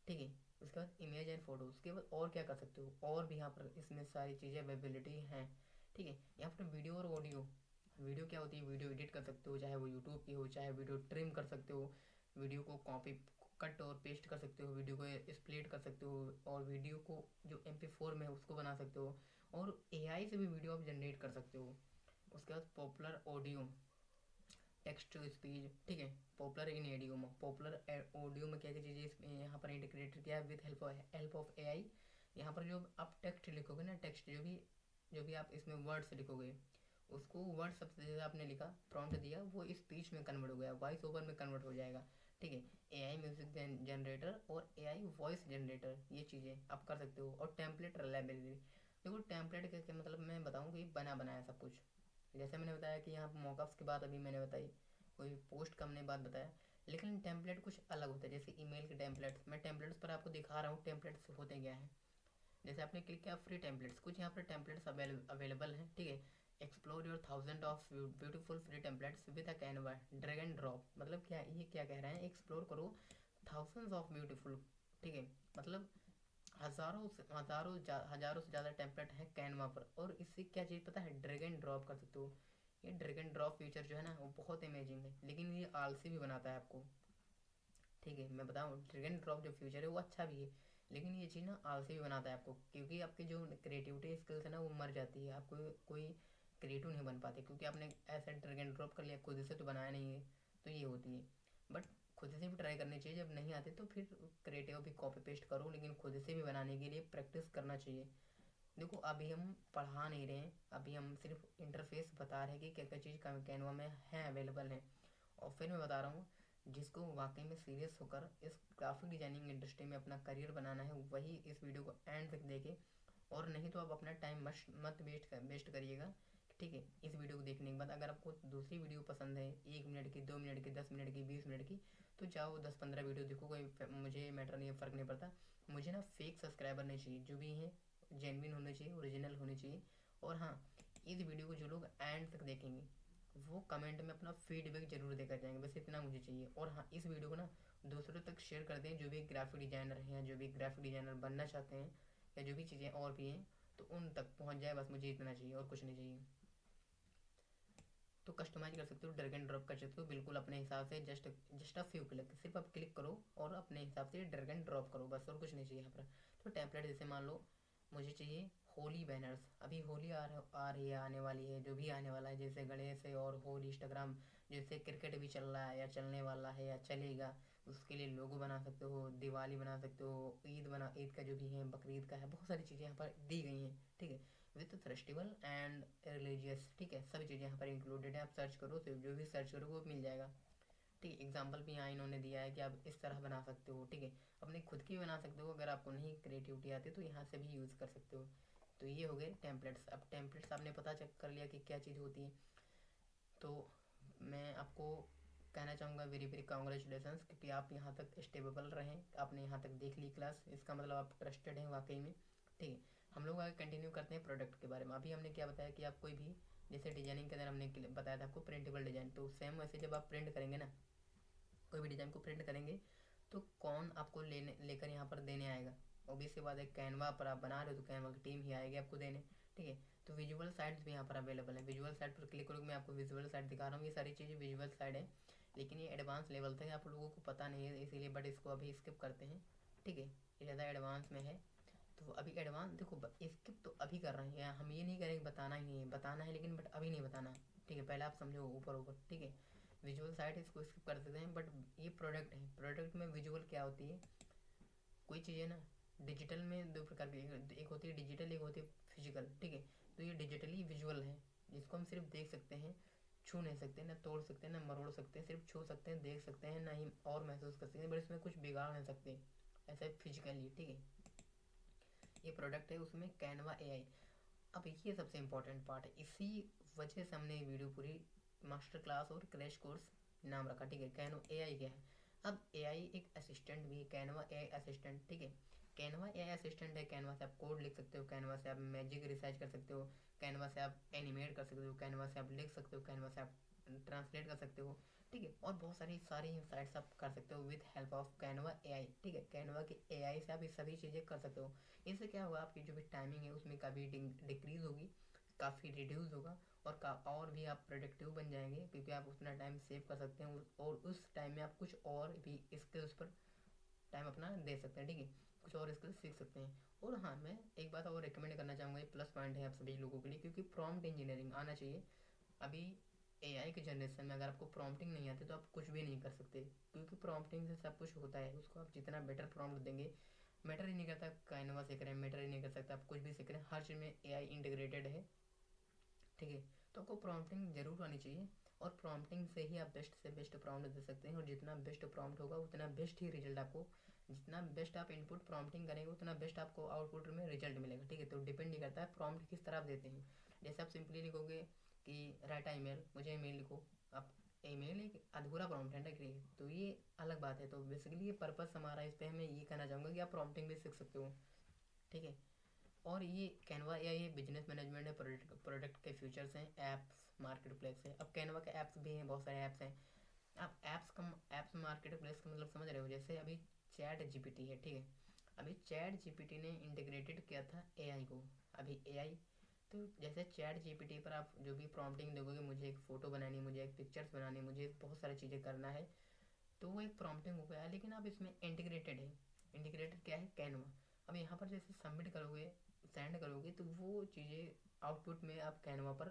ठीक है। उसके बाद इमेज एंड फोटो। उसके बाद और क्या कर सकते हो, और भी यहाँ पर इसमें सारी चीज़ें अवेलेबिलिटी हैं, ठीक है। यहाँ पर वीडियो और ऑडियो, वीडियो क्या होती है, वीडियो एडिट कर सकते हो, चाहे वो यूट्यूब की हो, चाहे वीडियो ट्रिम कर सकते हो, वीडियो को कॉपी कट और पेस्ट कर सकते हो, वीडियो को स्प्लिट कर सकते हो, और वीडियो को जो MP4 में है उसको बना सकते हो, और एआई से भी वीडियो आप जनरेट कर सकते हो। उसके बाद popular audio, text to speech, ठीक है। पॉपुलर इन ऑडियो में, पॉपुलर ऑडियो में क्या क्या चीज़ें यहाँ पर इंटीग्रेटेड किया है विद हेल्प ऑफ एआई। यहाँ पर जो आप टेक्स्ट लिखोगे ना, टेक्स्ट जो भी आप इसमें वर्ड्स लिखोगे, उसको वर्ड सबसे ज़्यादा आपने लिखा, प्रॉम्प्ट दिया, वो स्पीच में कन्वर्ट हो गया, वॉइस ओवर में कन्वर्ट हो जाएगा, ठीक है। एआई म्यूजिक जनरेटर और एआई वॉइस जनरेटर, ये चीज़ें आप कर सकते हो। और टेम्पलेट रिलायबिलिटी, देखो टेम्पलेट का मतलब मैं बताऊँ कि बना बनाया सब कुछ। जैसे मैंने बताया कि यहाँ पर मॉकअप्स की बात अभी मैंने बताई, कोई पोस्ट का हमने बात बताया, लेकिन टेम्पलेट कुछ अलग होता है। जैसे ईमेल के टेम्पलेट्स, मैं टेम्पलेट्स पर आपको दिखा रहा हूँ टेम्पलेट्स होते क्या हैं। जैसे आपने क्लिक किया फ्री टेम्पलेट्स, कुछ यहाँ पर टेम्पलेट्स अवेलेबल हैं, ठीक है। Explore your thousand of beautiful free templates with a Canva, drag and drop, मतलब क्या, ये क्या कह रहे हैं, एक्सप्लोर करो थाउजेंड्स ऑफ ब्यूटीफुल, ठीक है। मतलब हज़ारों से ज़्यादा टेम्पलेट हैं कैनवा पर। और इससे क्या चीज़ पता है, ड्रैग एंड ड्रॉप कर सकते हो। ये ड्रैग एंड ड्रॉप फीचर जो है ना, वो बहुत अमेजिंग है, लेकिन ये आलसी भी बनाता है आपको। ठीक है, मैं बताऊँ ड्रैग एंड ड्रॉप जो फ्यूचर है वो अच्छा भी है, लेकिन ये चीज़ ना आलसी भी बनाता है आपको, क्योंकि आपकी जो क्रिएटिविटी स्किल्स है ना वो मर जाती है, आपको कोई क्रिएटिव नहीं बन पाते, क्योंकि आपने ऐसा ड्रैग एंड ड्रॉप कर लिया, खुद से तो बनाया नहीं है। तो ये होती है। बट खुद से भी ट्राई करनी चाहिए, जब नहीं आते तो फिर क्रिएटिव भी कॉपी पेस्ट करो, लेकिन खुद से भी बनाने के लिए प्रैक्टिस करना चाहिए। देखो अभी हम पढ़ा नहीं रहे हैं, अभी हम सिर्फ इंटरफेस बता रहे हैं कि क्या क्या चीज़ कैनवा में है, अवेलेबल है। और फिर मैं बता रहा हूँ, जिसको वाकई में सीरियस होकर इस ग्राफिक डिजाइनिंग इंडस्ट्री में अपना करियर बनाना है, वही इस वीडियो को एंड तक देखे। और नहीं तो आप अपना टाइम मत वेस्ट करिएगा। ठीक है, इस वीडियो को देखने के बाद अगर आपको दूसरी वीडियो पसंद है, 1 मिनट की, 2 मिनट की, 10 मिनट की, 20 मिनट की, तो जाओ 10-15 वीडियो देखो, कोई मुझे मैटर नहीं है, फ़र्क नहीं पड़ता। मुझे ना फेक सब्सक्राइबर नहीं चाहिए, जो भी हैं जेनविन होने चाहिए, ओरिजिनल होने चाहिए। और हाँ, इस वीडियो को जो लोग एंड तक देखेंगे वो कमेंट में अपना फीडबैक जरूर देकर जाएंगे, बस इतना मुझे चाहिए। और हाँ, इस वीडियो को ना दूसरों तक शेयर कर दें, जो भी ग्राफिक डिज़ाइनर हैं, जो भी ग्राफिक डिज़ाइनर बनना चाहते हैं, या जो भी चीज़ें और भी हैं, तो उन तक पहुंच जाए, बस मुझे इतना चाहिए और कुछ नहीं चाहिए। तो कस्टमाइज कर सकते हो, ड्रैग एंड ड्रॉप कर सकते हो बिल्कुल अपने हिसाब से, जस्ट अ फ्यू क्लिक, सिर्फ आप क्लिक करो और अपने हिसाब से ड्रैग एंड ड्रॉप करो, बस और कुछ नहीं चाहिए यहाँ पर। तो टेम्पलेट जैसे मान लो मुझे चाहिए होली बैनर्स, अभी होली आ रही है, आने वाली है, जो भी आने वाला है, जैसे गणेश है और होली, इंस्टाग्राम, जैसे क्रिकेट भी चल रहा है या चलने वाला है या चलेगा, उसके लिए लोगो बना सकते हो, दिवाली बना सकते हो, ईद का जो भी है, बकरीद का है, बहुत सारी चीज़ें यहाँ पर दी गई हैं। ठीक है, विथ फेस्टिवल एंड रिलीजियस, ठीक है, सभी चीज़ें यहाँ पर इंक्लूडेड है। आप सर्च करो तो जो भी सर्च करो वो मिल जाएगा। ठीक है, एग्जाम्पल भी यहाँ इन्होंने दिया है कि आप इस तरह बना सकते हो। ठीक है, अपनी खुद की बना सकते हो, अगर आपको नहीं क्रिएटिविटी आती तो यहाँ से भी यूज़ कर सकते हो। तो ये हो गए टेम्पलेट्स। अब टेम्पलेट्स आपने पता चेक कर लिया कि क्या चीज़ होती है, तो मैं आपको कहना चाहूँगा वेरी वेरी कॉन्ग्रेचुलेसन्स, क्योंकि आप यहाँ तक स्टेबल रहें, आपने यहाँ तक देख ली क्लास, इसका मतलब आप ट्रस्टेड हैं वाकई में। ठीक है, हम लोग आगे कंटिन्यू करते हैं प्रोडक्ट के बारे में। अभी हमने क्या बताया कि आप कोई भी, जैसे डिजाइनिंग के अंदर हमने बताया था आपको प्रिंटेबल डिज़ाइन, तो सेम वैसे जब आप प्रिंट करेंगे ना, कोई भी डिज़ाइन को प्रिंट करेंगे, तो कौन आपको लेकर यहाँ पर देने आएगा? ऑब्वियस सी बात है, कैनवा पर आप बना रहे हो तो कैनवा की टीम ही आएगी आपको देने। ठीक है, तो विजुअल साइट्स भी यहाँ पर अवेलेबल है, विजुअल साइट पर क्लिक करोगे, मैं आपको विजुअल साइट दिखा रहा हूँ, ये सारी चीज़ें विजुअल साइट है, लेकिन ये एडवांस लेवल तक है, आप लोगों को पता नहीं है इसीलिए, बट इसको अभी स्किप करते हैं। ठीक है, ये ज़्यादा एडवांस में है, तो अभी एडवांस देखो, स्किप तो अभी कर रहे हैं हम, ये नहीं करेंगे बताना ही नहीं है, बताना है लेकिन बट अभी नहीं बताना। ठीक है, पहले आप समझो ऊपर ऊपर। ठीक है, विजुअल साइट इसको स्किप कर सकते हैं, बट ये प्रोडक्ट है, प्रोडक्ट में विजुअल क्या होती है, कोई चीज़ है ना, डिजिटल में दो प्रकार की, एक होती है डिजिटल, एक होती है फिजिकल। ठीक है, तो ये डिजिटली विजुअल है, जिसको हम सिर्फ देख सकते हैं, छू नहीं सकते, ना तोड़ सकते, ना मरोड़ सकते हैं, सिर्फ छू सकते हैं, देख सकते हैं, ना ही और महसूस कर सकते हैं, बट इसमें कुछ बिगाड़ नहीं सकते, ऐसा फिजिकली। ठीक है, ये प्रोडक्ट है, उसमें कैनवा एआई। अब ये सबसे इम्पोर्टेंट पार्ट है, इसी वजह से हमने वीडियो पूरी मास्टर क्लास और क्रैश कोर्स नाम रखा। ठीक है, कैनवा एआई क्या है? अब एआई एक असिस्टेंट भी है, कैनवा एआई असिस्टेंट। ठीक है, कैनवा एआई असिस्टेंट है, कैनवा से आप कोड लिख सकते हो, कैनवा से आप मैजिक रिसर्च कर सकते हो, कैनवा से आप एनिमेट कर सकते हो, कैनवा से आप लिख सकते हो, कैनवा से आप ट्रांसलेट कर सकते हो। ठीक है, और बहुत सारी सारी इंसाइट्स आप कर सकते हो with help of Canva AI. ठीक है, कैनवा के एआई से आप ये सभी चीज़ें कर सकते हो। इससे क्या होगा, आपकी जो भी टाइमिंग है उसमें काफ़ी डिक्रीज़ होगी, काफ़ी रिड्यूस होगा, और भी आप प्रोडक्टिव बन जाएंगे, क्योंकि आप उतना टाइम सेव कर सकते हैं, और उस टाइम में आप कुछ और भी स्किल्स पर टाइम अपना दे सकते हैं। ठीक है, कुछ और स्किल्स सीख सकते हैं। और हाँ, मैं एक बात और रिकमेंड करना चाहूँगा, ये प्लस पॉइंट है आप सभी लोगों के लिए, क्योंकि प्रॉम्प्ट इंजीनियरिंग आना चाहिए। अभी एआई के जनरेशन में अगर आपको प्रॉम्प्टिंग नहीं आती तो आप कुछ भी नहीं कर सकते, क्योंकि प्रॉम्प्टिंग से सब कुछ होता है, उसको आप जितना बेटर प्रॉम्प्ट देंगे, मैटर ही नहीं करता कैनवा सीख रहे हैं, मैटर ही नहीं कर सकता आप कुछ भी सीख रहे हैं, हर चीज़ में एआई इंटीग्रेटेड है। ठीक है, तो आपको प्रॉम्प्टिंग जरूर आनी चाहिए, और प्रॉम्प्टिंग से ही आप बेस्ट से बेस्ट प्रॉम्प्ट दे सकते हैं, और जितना बेस्ट प्रॉम्प्ट होगा उतना बेस्ट ही रिजल्ट आपको, जितना बेस्ट आप इनपुट प्रॉम्प्टिंग करेंगे उतना बेस्ट आपको आउटपुट में रिजल्ट मिलेगा। ठीक है, तो डिपेंड नहीं करता है प्रॉम्प्ट किस तरह आप देते हैं। जैसे आप सिंपली लिखोगे कि राइट ईमेल, मुझे ईमेल लिखो, आप ईमेल एक अधूरा प्रॉम्प्ट है ना, ठीक है, तो ये अलग बात है। तो बेसिकली ये पर्पस हमारा इस पर, मैं ये कहना चाहूँगा कि आप प्रॉम्प्टिंग भी सीख सकते हो। ठीक है, और ये कैनवा एआई है, बिजनेस मैनेजमेंट है, प्रोडक्ट के फीचर्स हैं, ऐप्स मार्केट प्लेस है। अब कैनवा के ऐप्स भी हैं, बहुत सारे ऐप्स हैं। आप ऐप्स मार्केट प्लेस का मतलब समझ रहे हो, जैसे अभी चैट जीपीटी है। ठीक है, अभी चैट जीपीटी ने इंटीग्रेटेड किया था एआई को, अभी एआई, तो जैसे चैट जीपीटी पर आप जो भी प्रॉम्प्टिंग दोगे, मुझे एक फ़ोटो बनानी, मुझे एक पिक्चर्स बनानी, मुझे बहुत सारी चीज़ें करना है, तो वो एक प्रॉम्प्टिंग हो गया है, लेकिन अब इसमें इंटीग्रेटेड है। इंटीग्रेटेड क्या है? कैनवा। अब यहाँ पर जैसे सबमिट करोगे, सेंड करोगे, तो वो चीज़ें आउटपुट में आप कैनवा पर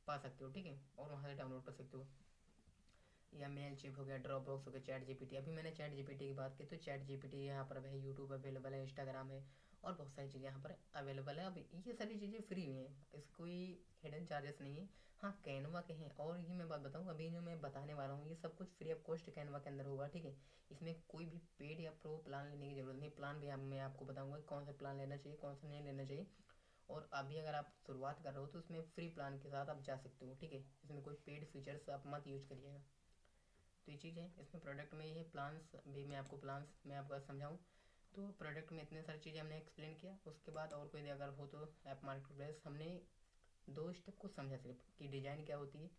पा सकते हो, ठीक है, और वहाँ से डाउनलोड कर सकते हो। या मेल चिप हो गया, ड्रॉप बॉक्स हो गया, चैट जीपीटी। अभी मैंने चैट जीपीटी की बात की, तो चैट जीपीटी यहाँ पर है, यूट्यूब अवेलेबल है, इंस्टाग्राम है, और बहुत सारी चीज़ें यहाँ पर अवेलेबल है। अब ये सारी चीज़ें फ्री में है, इस कोई हिडन चार्जेस नहीं है। हाँ, कैनवा के हैं, और ये मैं बात बताऊँ, अभी जो मैं बताने वाला हूँ ये सब कुछ फ्री ऑफ कॉस्ट कैनवा के अंदर होगा, ठीक है। इसमें कोई भी पेड या प्रो प्लान लेने की जरूरत नहीं। प्लान भी मैं आपको बताऊँगा कौन सा प्लान लेना चाहिए, कौन सा नहीं लेना चाहिए। और अभी अगर आप शुरुआत कर रहे हो तो उसमें फ्री प्लान के साथ आप जा सकते हो, ठीक है। इसमें कोई पेड फीचर्स आप मत यूज करिएगा। तो ये चीज़ है इसमें। प्रोडक्ट में ये प्लान्स भी मैं आपको समझाऊँ, तो प्रोडक्ट में इतने सारी चीज़ें हमने एक्सप्लेन किया। उसके बाद और कोई अगर हो तो ऐप मार्केट प्लेस हमने 2 स्टेप को समझा, सिर्फ कि डिज़ाइन क्या होती है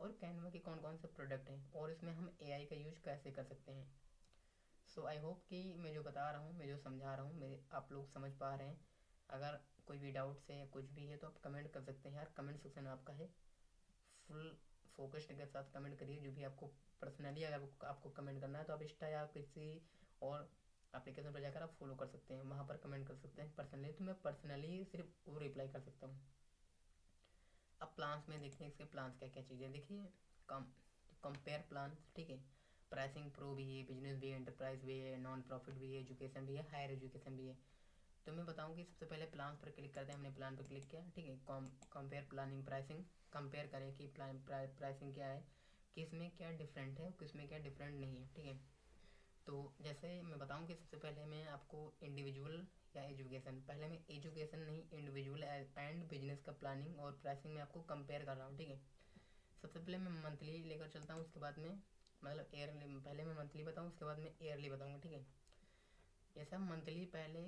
और कैनवा के कौन कौन से प्रोडक्ट हैं, और इसमें हम एआई का यूज कैसे कर सकते हैं। सो आई होप कि मैं जो बता रहा हूँ, मैं जो समझा रहा हूँ, मेरे आप लोग समझ पा रहे हैं। अगर कोई भी डाउट्स है, कुछ भी है, तो आप कमेंट कर सकते हैं यार। कमेंट सेक्शन आपका है, फुल फोकस्ड के साथ कमेंट करिए। जो भी आपको पर्सनली अगर आपको कमेंट करना है, तो आप इंस्टा या किसी और एप्लीकेशन पर जाकर आप फॉलो कर सकते हैं, वहाँ पर कमेंट कर सकते हैं पर्सनली। तो मैं पर्सनली सिर्फ वो रिप्लाई कर सकता हूँ। अब प्लान्स में देखते हैं इसके प्लान्स क्या क्या चीज़ें। देखिए, कम कंपेयर प्लान, ठीक है। प्राइसिंग प्रो भी है, बिजनेस भी है, एंटरप्राइज भी है, नॉन प्रॉफिट भी है, एजुकेशन भी है, हायर एजुकेशन भी है। तो मैं बताऊँ कि सबसे पहले प्लान पर क्लिक करते हैं। हमने प्लान पर क्लिक किया, ठीक है। कंपेयर प्लानिंग प्राइसिंग, कंपेयर करें कि प्राइसिंग क्या है, किस में क्या डिफरेंट है, किस में क्या डिफरेंट नहीं है, ठीक है। तो जैसे मैं बताऊं कि सबसे पहले मैं आपको इंडिविजुअल या एजुकेशन, पहले मैं एजुकेशन नहीं, इंडिविजुअल एंड बिजनेस का प्लानिंग और प्राइसिंग में आपको कंपेयर कर रहा हूँ, ठीक है। सबसे पहले मैं मंथली लेकर चलता हूँ, उसके बाद में मतलब ईयरली, पहले मैं मंथली बताऊँ, उसके बाद मैं ईयरली बताऊँगा, ठीक है। जैसे हम मंथली पहले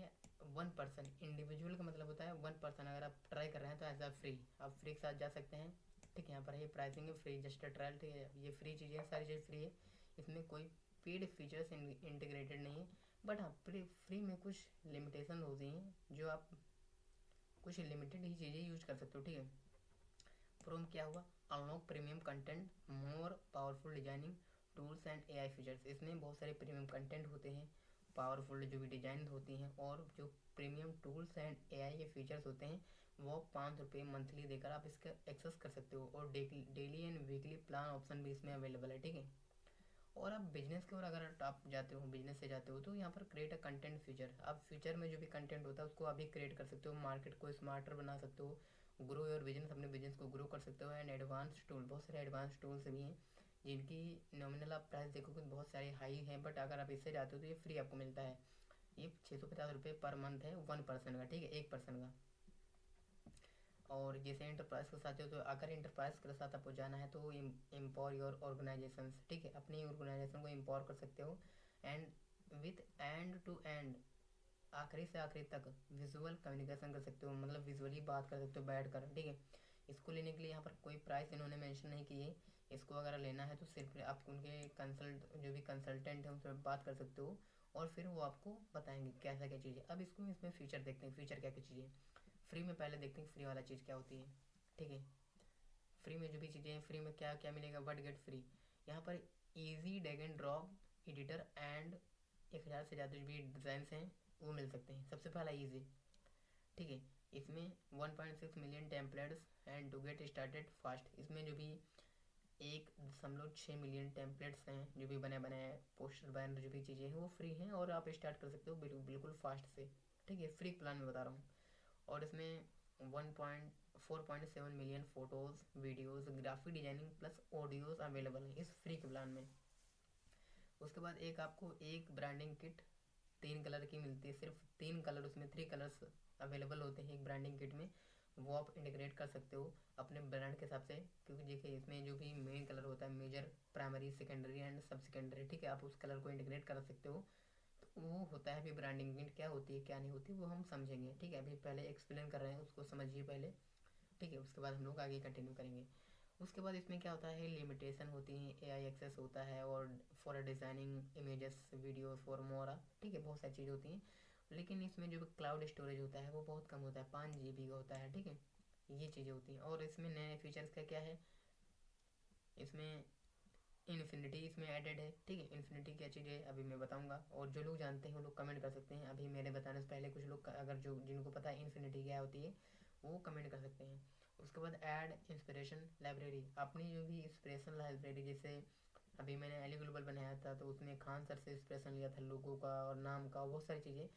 1 पर्सन, इंडिविजुअल का मतलब होता है 1 पर्सन। अगर आप ट्राई कर रहे हैं तो एज आ फ्री, आप फ्री के साथ जा सकते हैं, ठीक है। यहाँ पर ये प्राइसिंग है फ्री, जस्ट ट्रायल, ठीक है। ये फ्री चीज़ें हैं, सारी चीज़ फ्री है, इसमें कोई पेड फीचर्स इंटीग्रेटेड नहीं है। बट हाँ, फ्री में कुछ लिमिटेशन होती हैं, जो आप कुछ लिमिटेड ही चीज़ें यूज कर सकते हो, ठीक है। प्रोम क्या हुआ? Unlock premium content, more powerful designing tools and AI features. इसमें बहुत सारे प्रीमियम कंटेंट होते हैं, पावरफुल जो भी डिजाइन होती हैं, और जो प्रीमियम टूल्स एंड एआई के फीचर्स होते हैं, वो 5 रुपये मंथली देकर आप इसका एक्सेस कर सकते हो। और daily and weekly plan option भी इसमें अवेलेबल है, ठीक है। और आप बिजनेस की ओर अगर आप जाते हो, बिजनेस से जाते हो, तो यहाँ पर क्रिएट अ कंटेंट फीचर। आप फ्यूचर में जो भी कंटेंट होता है उसको अभी क्रिएट कर सकते हो, मार्केट को स्मार्टर बना सकते हो, ग्रो योर बिजनेस, अपने बिजनेस को ग्रो कर सकते हो। एंड एडवांस टूल, बहुत सारे एडवांस टूल्स भी हैं जिनकी नॉमिनल आप प्राइस देखोगे तो बहुत सारी हाई है, बट अगर आप इससे जाते हो तो ये फ्री आपको मिलता है। ये 650 रुपये पर मंथ है, 1 पर्सन का, ठीक है, 1 पर्सन का। और जैसे इंटरप्राइज के साथ हो, तो अगर इंटरप्राइज के साथ आपको जाना है तो एम्पावर योर ऑर्गेनाइजेशन, ठीक है, अपनी ऑर्गेनाइजेशन को एम्पावर कर सकते हो। And with end to end, आखिरी से आखिरी तक विजुअल कम्युनिकेशन कर सकते हो, मतलब विजुअली बात कर सकते हो बैठ कर, ठीक है। इसको लेने के लिए यहाँ पर कोई प्राइस इन्होंने मेंशन नहीं की है। इसको अगर लेना है तो सिर्फ आप उनके कंसल्ट, जो भी कंसल्टेंट है, उनसे बात कर सकते हो, और फिर वो आपको बताएंगे कैसा क्या चीज़ है। अब इसको इसमें फीचर देखते हैं, फीचर क्या क्या चीज़ें फ्री में। पहले देखते हैं फ्री वाला चीज़ क्या होती है, ठीक है। फ्री में जो भी चीज़ें हैं, फ्री में क्या क्या मिलेगा, व्हाट गेट फ्री। यहाँ पर easy drag and drop editor and 1000 से ज़्यादा जो भी डिज़ाइंस हैं वो मिल सकते हैं। सबसे पहला ईजी, ठीक है। इसमें 1.6 million templates and to get started fast. इसमें जो भी 1.6 मिलियन टेम्पलेट्स हैं, जो भी बने बनाए पोस्टर बैनर जो भी चीज़ें हैं वो फ्री हैं, और आप स्टार्ट कर सकते हो बिल्कुल फास्ट से, ठीक है। फ्री प्लान में बता रहा हूँ। और इसमें 4.7 million photos, videos, graphic designing plus audios available हैं इस फ्री के प्लान में। उसके बाद एक आपको एक ब्रांडिंग किट 3 कलर की मिलती है, सिर्फ 3 कलर, उसमें 3 कलर्स अवेलेबल होते हैं एक ब्रांडिंग किट में। वो आप इंटीग्रेट कर सकते हो अपने ब्रांड के हिसाब से, क्योंकि देखिए इसमें जो भी मेन कलर होता है, मेजर, प्राइमरी, सेकेंडरी एंड सब सेकेंडरी, ठीक है, आप उस कलर को इंटीग्रेट कर सकते हो। तो वो होता है अभी ब्रांडिंग किट, क्या होती है क्या नहीं होती वो हम समझेंगे, ठीक है। अभी पहले एक्सप्लेन कर रहे हैं, उसको समझिए पहले, ठीक है। उसके बाद हम लोग आगे कंटिन्यू करेंगे। उसके बाद इसमें क्या होता है, लिमिटेशन होती है, एआई एक्सेस होता है, और for designing images video for मोरा, ठीक है, बहुत सारी चीज़ होती हैं। लेकिन इसमें जो क्लाउड स्टोरेज होता है वो बहुत कम होता है, 5 GB का होता है, ठीक है। ये चीज़ें होती हैं। और इसमें नए फीचर्स का क्या है, इसमें इन्फिनिटी इसमें एडेड है, ठीक है। इन्फिनिटी क्या चीज़ है अभी मैं बताऊंगा, और जो लोग जानते हैं वो लोग कमेंट कर सकते हैं। अभी मेरे बताने से पहले कुछ लोग अगर जो जिनको पता है इन्फिनिटी क्या होती है वो कमेंट कर सकते हैं। उसके बाद ऐड इंस्पिरेशन लाइब्रेरी, अपनी जो भी इंस्पिरेशन लाइब्रेरी, जैसे अभी मैंने एली ग्लोबल बनाया था तो उसमें खान सर से इंस्पिरेशन लिया था, लोगों का और नाम का, बहुत सारी चीज़ें।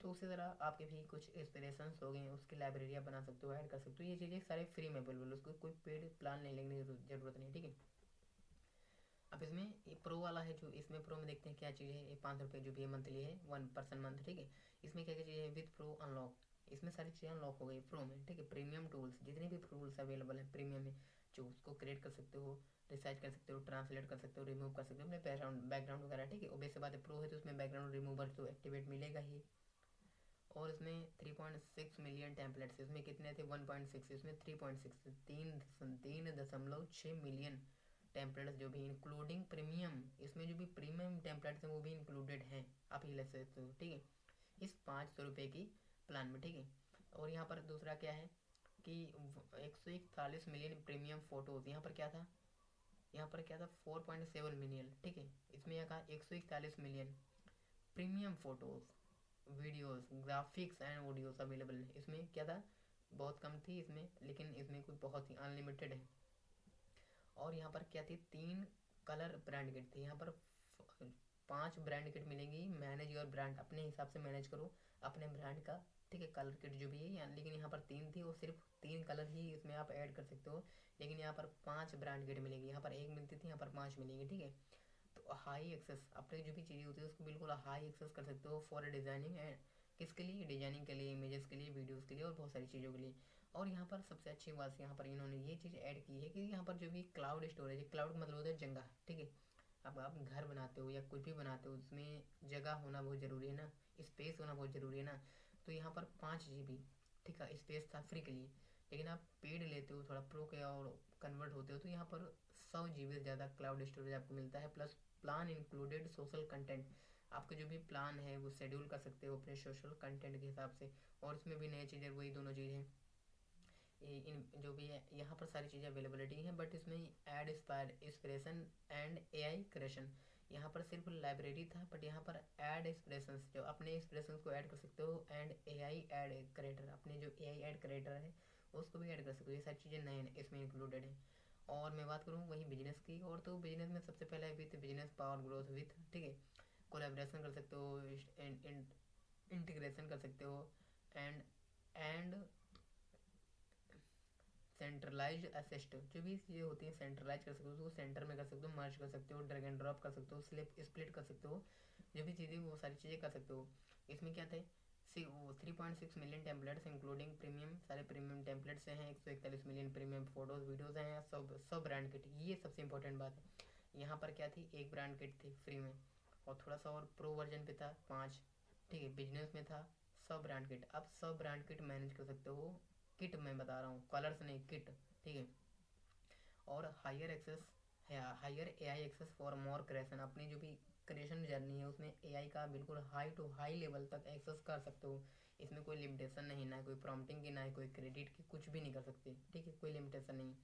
तो उसी तरह आपके भी कुछ इंस्पिरेशंस हो गए, उसकी लाइब्रेरी आप बना सकते हो, ऐड कर सकते हो। ये चीज़ें सारे फ्री में अवेलेबल, उसको कोई पेड प्लान नहीं लेने की जरूरत नहीं, ठीक है। अब इसमें ये प्रो वाला है, जो इसमें प्रो में देखते हैं क्या चीज़ है। ये 5 रुपये जो भी है मंथली है, 1 पर्सन मंथ, ठीक है। इसमें क्या क्या चीज़ है, विथ प्रो अनलॉक, इसमें सारी चीज़ें अनलॉक हो गई प्रो में, ठीक है। प्रीमियम टूल्स, जितने भी टूल्स अवेलेबल हैं प्रीमियम में, जो उसको क्रिएट कर सकते हो, रिसर्च कर सकते हो, ट्रांसलेट कर सकते हो, रिमूव कर सकते हो अपने बैकग्राउंड वगैरह, ठीक है। और वैसे बात है प्रो है तो उसमें बैकग्राउंड रिमूवर तो एक्टिवेट मिलेगा ही। और इसमें 3.6 मिलियन टेम्पलेट्स, इसमें कितने थे 1.6, इसमें 3.6, 3.6 मिलियन टेम्पलेट्स जो भी इंक्लूडिंग प्रीमियम, इसमें जो भी प्रीमियम टेम्पलेट्स हैं वो भी इंक्लूडेड हैं, आप ये ले सकते हो, ठीक है, इस 500 रुपये की प्लान में, ठीक है। और यहाँ पर दूसरा क्या है कि 141 मिलियन प्रीमियम फ़ोटोज़, यहाँ पर क्या था, यहाँ पर क्या था 4.7 मिलियन, ठीक है। इसमें यहाँ कहा 141 million premium photos, videos, graphics and audios available है। इसमें क्या था, बहुत कम थी इसमें, लेकिन इसमें कुछ बहुत ही अनलिमिटेड है। और यहाँ पर क्या थी, 3 कलर ब्रांड किट थी, यहाँ पर 5 ब्रांड किट मिलेंगी। मैनेज योर ब्रांड, अपने हिसाब से मैनेज करो अपने ब्रांड का, ठीक है, कलर किट जो भी है यहाँ। लेकिन यहाँ पर 3 थी और सिर्फ 3 कलर ही इसमें आप ऐड कर सकते हो, लेकिन यहाँ पर 5 ब्रांड किट मिलेगी, यहाँ पर 1 मिलती थी, यहाँ पर 5 मिलेंगी, ठीक है। तो हाई एक्सेस, अपने जो भी चीज़ें होती है उसको बिल्कुल हाई एक्सेस कर सकते हो फॉर डिज़ाइनिंग एंड, किसके लिए, डिजाइनिंग के लिए, इमेजेस के लिए, वीडियोस के लिए और बहुत सारी चीज़ों के लिए। और यहाँ पर सबसे अच्छी बात यहाँ पर इन्होंने ये चीज़ ऐड की है कि यहाँ पर जो भी क्लाउड स्टोरेज है, क्लाउड का मतलब होता है जगह, ठीक है। अब आप घर बनाते हो या कुछ भी बनाते हो उसमें जगह होना बहुत ज़रूरी है ना, स्पेस होना बहुत ज़रूरी है ना। तो यहाँ पर 5 GB, ठीक है, स्पेस था फ्री के लिए। लेकिन आप पेड लेते हो थोड़ा प्रो के और कन्वर्ट होते हो तो यहाँ पर 100 GB से ज़्यादा क्लाउड स्टोरेज आपको मिलता है, plus plan included social content, आपका जो भी प्लान है वो शेड्यूल कर सकते हो अपने सोशल कंटेंट के हिसाब से। और इसमें भी नई चीज़ें, वही दोनों चीज़ें इन जो भी है यहाँ पर सारी चीज़ें अवेलेबिलिटी हैं। बट इसमें add inspiration and AI creation, यहाँ पर सिर्फ लाइब्रेरी था, बट यहाँ पर ऐड इंस्पिरेशन, जो अपने इंस्पिरेशन को ऐड कर सकते हो, एंड एआई ऐड क्रिएटर, अपने जो एआई ऐड क्रिएटर है उसको भी ऐड कर सकते हो। ये सारी चीज़ें नए इसमें इंक्लूडेड है। और मैं बात करूँ वही बिजनेस की, और तो बिजनेस में सबसे पहले with business power growth with, ठीक है, कोलेब्रेशन कर सकते हो, इंटीग्रेशन कर सकते हो, एंड सेंट्रलाइज असिस्ट, जो भी चीज़ें होती हैं सेंट्रलाइज कर सकते हो, उसको सेंटर में कर सकते हो, मर्ज कर सकते हो, ड्रैग एंड ड्रॉप कर सकते हो, स्प्लिट कर सकते हो, जो भी चीज़ें वो सारी चीज़ें कर सकते हो। इसमें क्या थे, 3.6 मिलियन टेम्पलेट्स इंक्लूडिंग प्रीमियम, सारे प्रीमियम टेम्पलेट्स हैं, 141 मिलियन प्रीमियम फोटोज़ वीडियोज़ हैं, सब ब्रांड किट, ये सबसे इंपॉर्टेंट बात है। यहाँ पर क्या थी, एक ब्रांड किट थी फ्री में, और थोड़ा सा और प्रो वर्जन पे था 5, ठीक है। बिजनेस में था 100 ब्रांड किट, अब 100 ब्रांड किट मैनेज कर सकते हो, किट मैं बता रहा हूँ, कलर्स नहीं किट, ठीक है। और हायर एक्सेस है, higher AI access for more creation, अपनी जो भी क्रिएशन जर्नी है उसमें एआई का बिल्कुल हाई टू हाई लेवल तक एक्सेस कर सकते हो। इसमें कोई लिमिटेशन नहीं, ना कोई प्रॉम्प्टिंग की, ना कोई क्रेडिट की, कुछ भी नहीं कर सकते, ठीक है, कोई लिमिटेशन नहीं।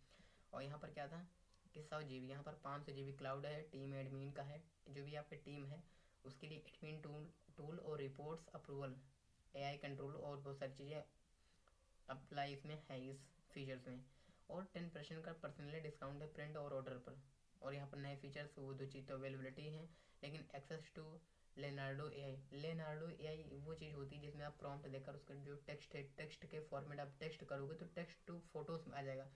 और यहाँ पर क्या था कि 100 GB, यहाँ पर 500 GB क्लाउड है, टीम एडमिन का है, जो भी आपकी टीम है उसके लिए एडमिन टूल टूल और रिपोर्ट्स अप्रूवल, एआई कंट्रोल और बहुत सारी चीज़ें अप्लाई इसमें है इस फीचर्स में। और 10% का पर्सनली डिस्काउंट है प्रिंट और ऑर्डर पर। और यहाँ पर नए फीचर्स वो दो चीज़ तो अवेलेबिलिटी है, लेकिन एक्सेस टू लेनार्डो एआई वो चीज़ होती है जिसमें आप प्रॉम्प्ट देकर उसका जो टेक्स्ट है, टेक्स्ट के फॉर्मेट आप टेक्स्ट करोगे तो टेक्स्ट टू फोटोज़ में आ जाएगा।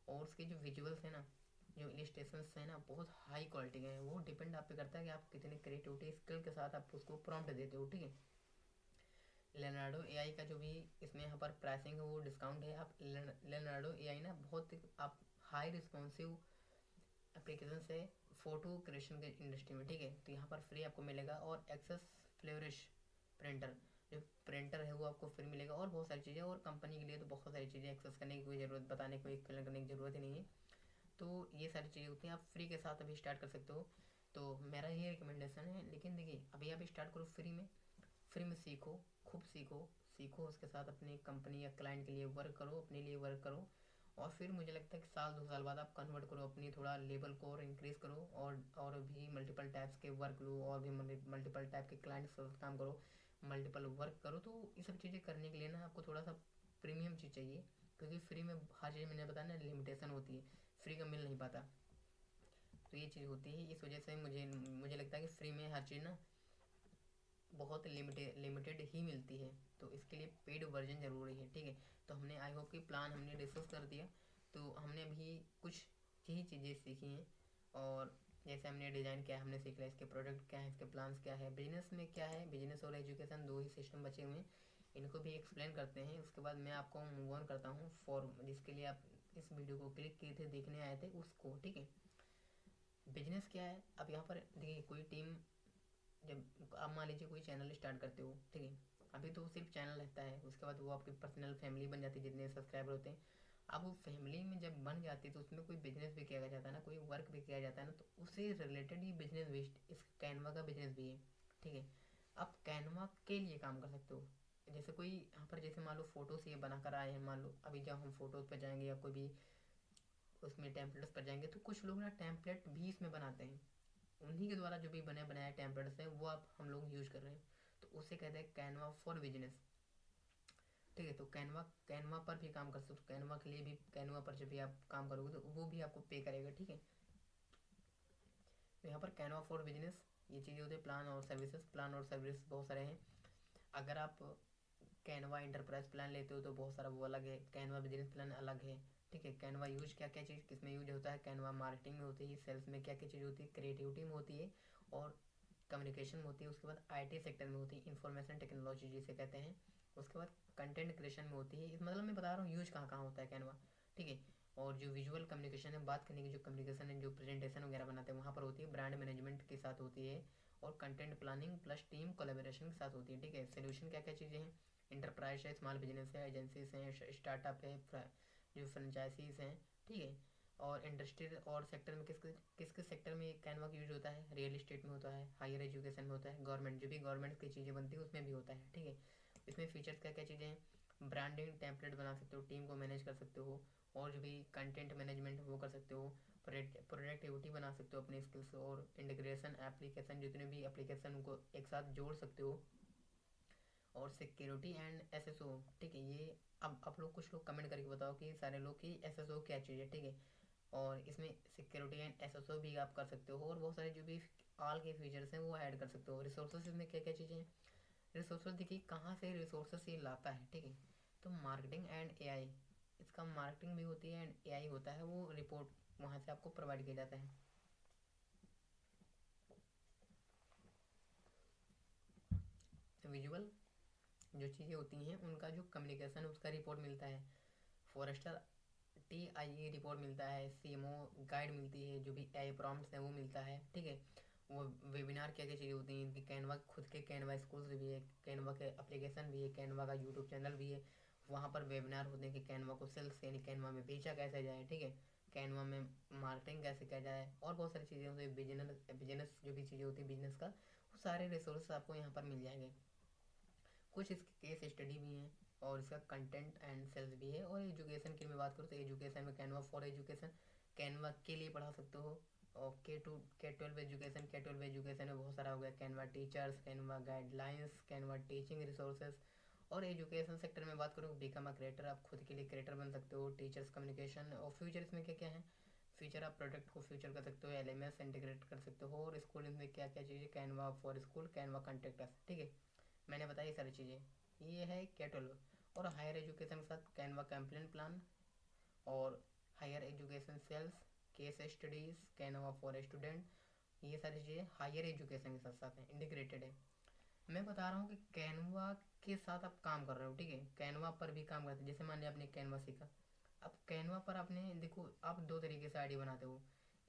और उसके जो विजुअल्स हैं ना, जो इलिस्ट्रेशंस हैं ना, बहुत हाई क्वालिटी के हैं। वो डिपेंड आप पे करता है कि आप कितनी क्रिएटिविटी स्किल के साथ आप उसको प्रॉम्प्ट देते हो, ठीक है। लेनार्डो एआई का जो भी इसमें यहाँ पर प्राइसिंग है वो डिस्काउंट है। आप लेनार्डो एआई ना बहुत आप हाई रिस्पॉन्सिव एप्लीकेशन है फ़ोटो क्रिएशन के इंडस्ट्री में, ठीक है। तो यहाँ पर फ्री आपको मिलेगा। और एक्सेस फ्लोरिश प्रिंटर, जो प्रिंटर है वो आपको फ्री मिलेगा, और बहुत सारी चीज़ें, और कंपनी के लिए तो बहुत सारी चीज़ें एक्सेस करने की कोई ज़रूरत, बताने की, एक्सप्लेन करने की ज़रूरत ही नहीं है। तो ये सारी चीज़ें होती हैं, आप फ्री के साथ अभी स्टार्ट कर सकते हो। तो मेरा ये रिकमेंडेशन है। लेकिन देखिए अभी आप स्टार्ट करो फ्री में, फ्री में सीखो, खूब सीखो, सीखो, उसके साथ अपनी कंपनी या क्लाइंट के लिए वर्क करो, अपने लिए वर्क करो। और फिर मुझे लगता है कि साल 2 साल बाद आप कन्वर्ट करो अपनी थोड़ा लेवल को और इंक्रीज़ करो, और भी मल्टीपल टाइप्स के वर्क लो, और भी मल्टीपल टाइप के क्लाइंट्स के साथ काम करो, मल्टीपल वर्क करो। तो ये सब चीज़ें करने के लिए ना आपको थोड़ा सा प्रीमियम चीज़ चाहिए, क्योंकि फ्री में हर चीज़ मैंने बताया ना लिमिटेशन होती है, फ्री का मिल नहीं पाता। तो ये चीज़ होती है, इस वजह से मुझे मुझे लगता है कि फ्री में हर चीज़ ना बहुत लिमिटेड ही मिलती है। तो इसके लिए पेड वर्जन ज़रूरी है, ठीक है। तो हमने आई होप कि प्लान हमने डिस्कस कर दिया। तो हमने अभी कुछ यही चीज़ें सीखी हैं, और जैसे हमने डिज़ाइन क्या है हमने सीख लिया, इसके प्रोडक्ट क्या है, इसके प्लान्स क्या है, बिजनेस में क्या है, बिजनेस और एजुकेशन दो ही सिस्टम बचे हुए हैं, इनको भी एक्सप्लेन करते हैं। उसके बाद मैं आपको मूव ऑन करता हूँ फॉर जिसके लिए आप इस वीडियो को क्लिक किए थे, देखने आए थे उसको, ठीक है। बिजनेस क्या है, अब यहाँ पर देखिए कोई टीम, जब आप मान लीजिए कोई चैनल स्टार्ट करते हो, ठीक है, अभी तो सिर्फ चैनल रहता है, उसके बाद वो आपकी पर्सनल फैमिली बन जाती है जितने सब्सक्राइबर होते हैं। अब वो फैमिली में जब बन जाती है तो उसमें कोई बिजनेस भी किया जाता है ना, कोई वर्क भी किया जाता है ना, तो उससे रिलेटेड ही बिजनेस भी, इस कैनवा का बिजनेस भी है, ठीक है। आप कैनवा के लिए काम कर सकते हो। जैसे कोई यहाँ पर जैसे मान लो फोटोज ये बनाकर आए हैं, मान लो अभी जब हम फोटोज पर जाएंगे या कोई भी उसमें टेम्पलेट्स पर जाएंगे, तो कुछ लोग ना टेम्पलेट भी इसमें बनाते हैं, उन्हीं के द्वारा जो भी बने बनाए टेम्पलेट्स हैं वो आप हम लोग यूज़ कर रहे हैं। तो उसे कहते हैं कैनवा फॉर बिजनेस, ठीक है। तो कैनवा कैनवा पर भी काम कर सकते हो, कैनवा के लिए भी, कैनवा पर जब भी आप काम करोगे तो वो भी आपको पे करेगा, ठीक है। तो यहाँ पर कैनवा फॉर बिजनेस ये चीज़ें होती है, प्लान और सर्विसेज, प्लान और सर्विस बहुत सारे हैं। अगर आप कैनवा इंटरप्राइज प्लान लेते हो तो बहुत सारा वो अलग है, कैनवा बिजनेस प्लान अलग है, ठीक है। कैनवा यूज क्या क्या चीज़ किस में यूज होता है, कैनवा मार्केटिंग में होती है, सेल्स में क्या क्या चीज़ होती है, क्रिएटिविटी में होती है, और कम्युनिकेशन में होती है, उसके बाद आईटी सेक्टर में होती है, इंफॉर्मेशन टेक्नोलॉजी जिसे कहते हैं, उसके बाद कंटेंट क्रिएशन में होती है। इस मतलब मैं बता रहा हूँ यूज कहाँ कहाँ होता है कैनवा, ठीक है। और जो विजुअल कम्युनिकेशन है, बात करने की जो कम्युनिकेशन है, जो प्रेजेंटेशन वगैरह बनाते हैं वहाँ पर होती है, ब्रांड मैनेजमेंट के साथ होती है, और content planning plus team collaboration के साथ होती है, ठीक है। सोल्यूशन क्या क्या चीज़ें हैं, इंटरप्राइज है, स्मॉल बिजनेस है, एजेंसीज हैं, स्टार्टअप है, जो फ्रेंचाइजीज हैं, ठीक है। और इंडस्ट्रियल और सेक्टर में किस किस सेक्टर में कैनवा का यूज होता है, रियल इस्टेट में होता है, हायर एजुकेशन में होता है, गवर्नमेंट जो भी गवर्नमेंट की चीज़ें बनती है उसमें भी होता है, ठीक है। इसमें फीचर्स क्या क्या चीज़ें हैं, ब्रांडिंग टेम्पलेट बना सकते हो, टीम को मैनेज कर सकते हो, और जो भी कंटेंट मैनेजमेंट वो कर सकते हो, प्रोडक्टिविटी बना सकते हो अपने स्किल्स, और इंटीग्रेशन एप्लीकेशन जितने भी एप्लीकेशन उनको एक साथ जोड़ सकते हो, और सिक्योरिटी एंड एसएसओ, ठीक है। ये अब आप लोग कुछ लोग कमेंट करके बताओ कि सारे लोग कि एसएसओ क्या चीज़ है, ठीक है। और इसमें सिक्योरिटी एंड एसएसओ भी आप कर सकते हो, और बहुत सारे जो भी ऑल के फीचर्स हैं वो ऐड कर सकते हो। रिसोर्सेज में क्या क्या चीज़ें हैं, रिसोर्सेज देखिए कहाँ से रिसोर्सेज ये लाता है, ठीक है। तो मार्केटिंग एंड एआई, इसका मार्केटिंग भी होती है एंड एआई होता है, वो रिपोर्ट वहाँ से आपको प्रोवाइड किया जाता है। विजुअल जो चीज़ें होती हैं उनका जो कम्युनिकेशन उसका रिपोर्ट मिलता है, फॉरेस्टर TIE रिपोर्ट मिलता है, CMO गाइड मिलती है, जो भी AI प्रॉम्प्ट्स हैं वो मिलता है, ठीक है। वो वेबिनार क्या क्या चीज़ें होती हैं, इनकी कैनवा खुद के कैनवा स्कूल्स भी है, कैनवा के एप्लीकेशन भी है, कैनवा का यूट्यूब चैनल भी है, वहाँ पर वेबिनार होते हैं कि कैनवा को सेल्स यानी कैनवा में बेचा कैसे जाए, ठीक है। कैनवा में मार्केटिंग कैसे किया जाए, और बहुत सारी चीज़ें होती है, बिजनेस बिजनेस जो भी चीज़ें होती है बिजनेस का, वो सारे रिसोर्स आपको यहाँ पर मिल जाएंगे। कुछ इसके केस स्टडी भी हैं, और इसका कंटेंट एंड सेल्स भी है। और एजुकेशन की मैं बात करूँ तो एजुकेशन में कैनवा फॉर एजुकेशन, कैनवा के लिए पढ़ा सकते हो। और K12 एजुकेशन, K12 एजुकेशन में बहुत सारा हो गया, Canva teachers, Canva guidelines, Canva teaching resources. और एजुकेशन सेक्टर में बात करूँ, बिकम अ क्रिएटर, आप खुद के लिए क्रिएटर बन सकते हो, टीचर्स कम्युनिकेशन। और फ्यूचर इसमें क्या क्या है, फीचर आप प्रोडक्ट को फ्यूचर कर सकते हो, LMS इंटीग्रेट कर सकते हो, और स्कूल में क्या क्या चीज़ें, कैनवा फॉर स्कूल, कैनवा कंटेक्टस, ठीक है। मैंने बताई ये सारी चीज़ें, ये है K12। और हायर एजुकेशन के साथ कैनवा कैंप्लेन प्लान, और higher education sales, case studies, Canva for student, ये सारी चीज़ें हायर एजुकेशन के साथ साथ हैं, इंटीग्रेटेड है। मैं बता रहा हूँ कि कैनवा के साथ आप काम कर रहे हो, ठीक है, कैनवा पर भी काम करते हैं। जैसे मान लिया आपने कैनवा सीखा, अब कैनवा पर आपने देखो, आप दो तरीके से आईडी बनाते हो,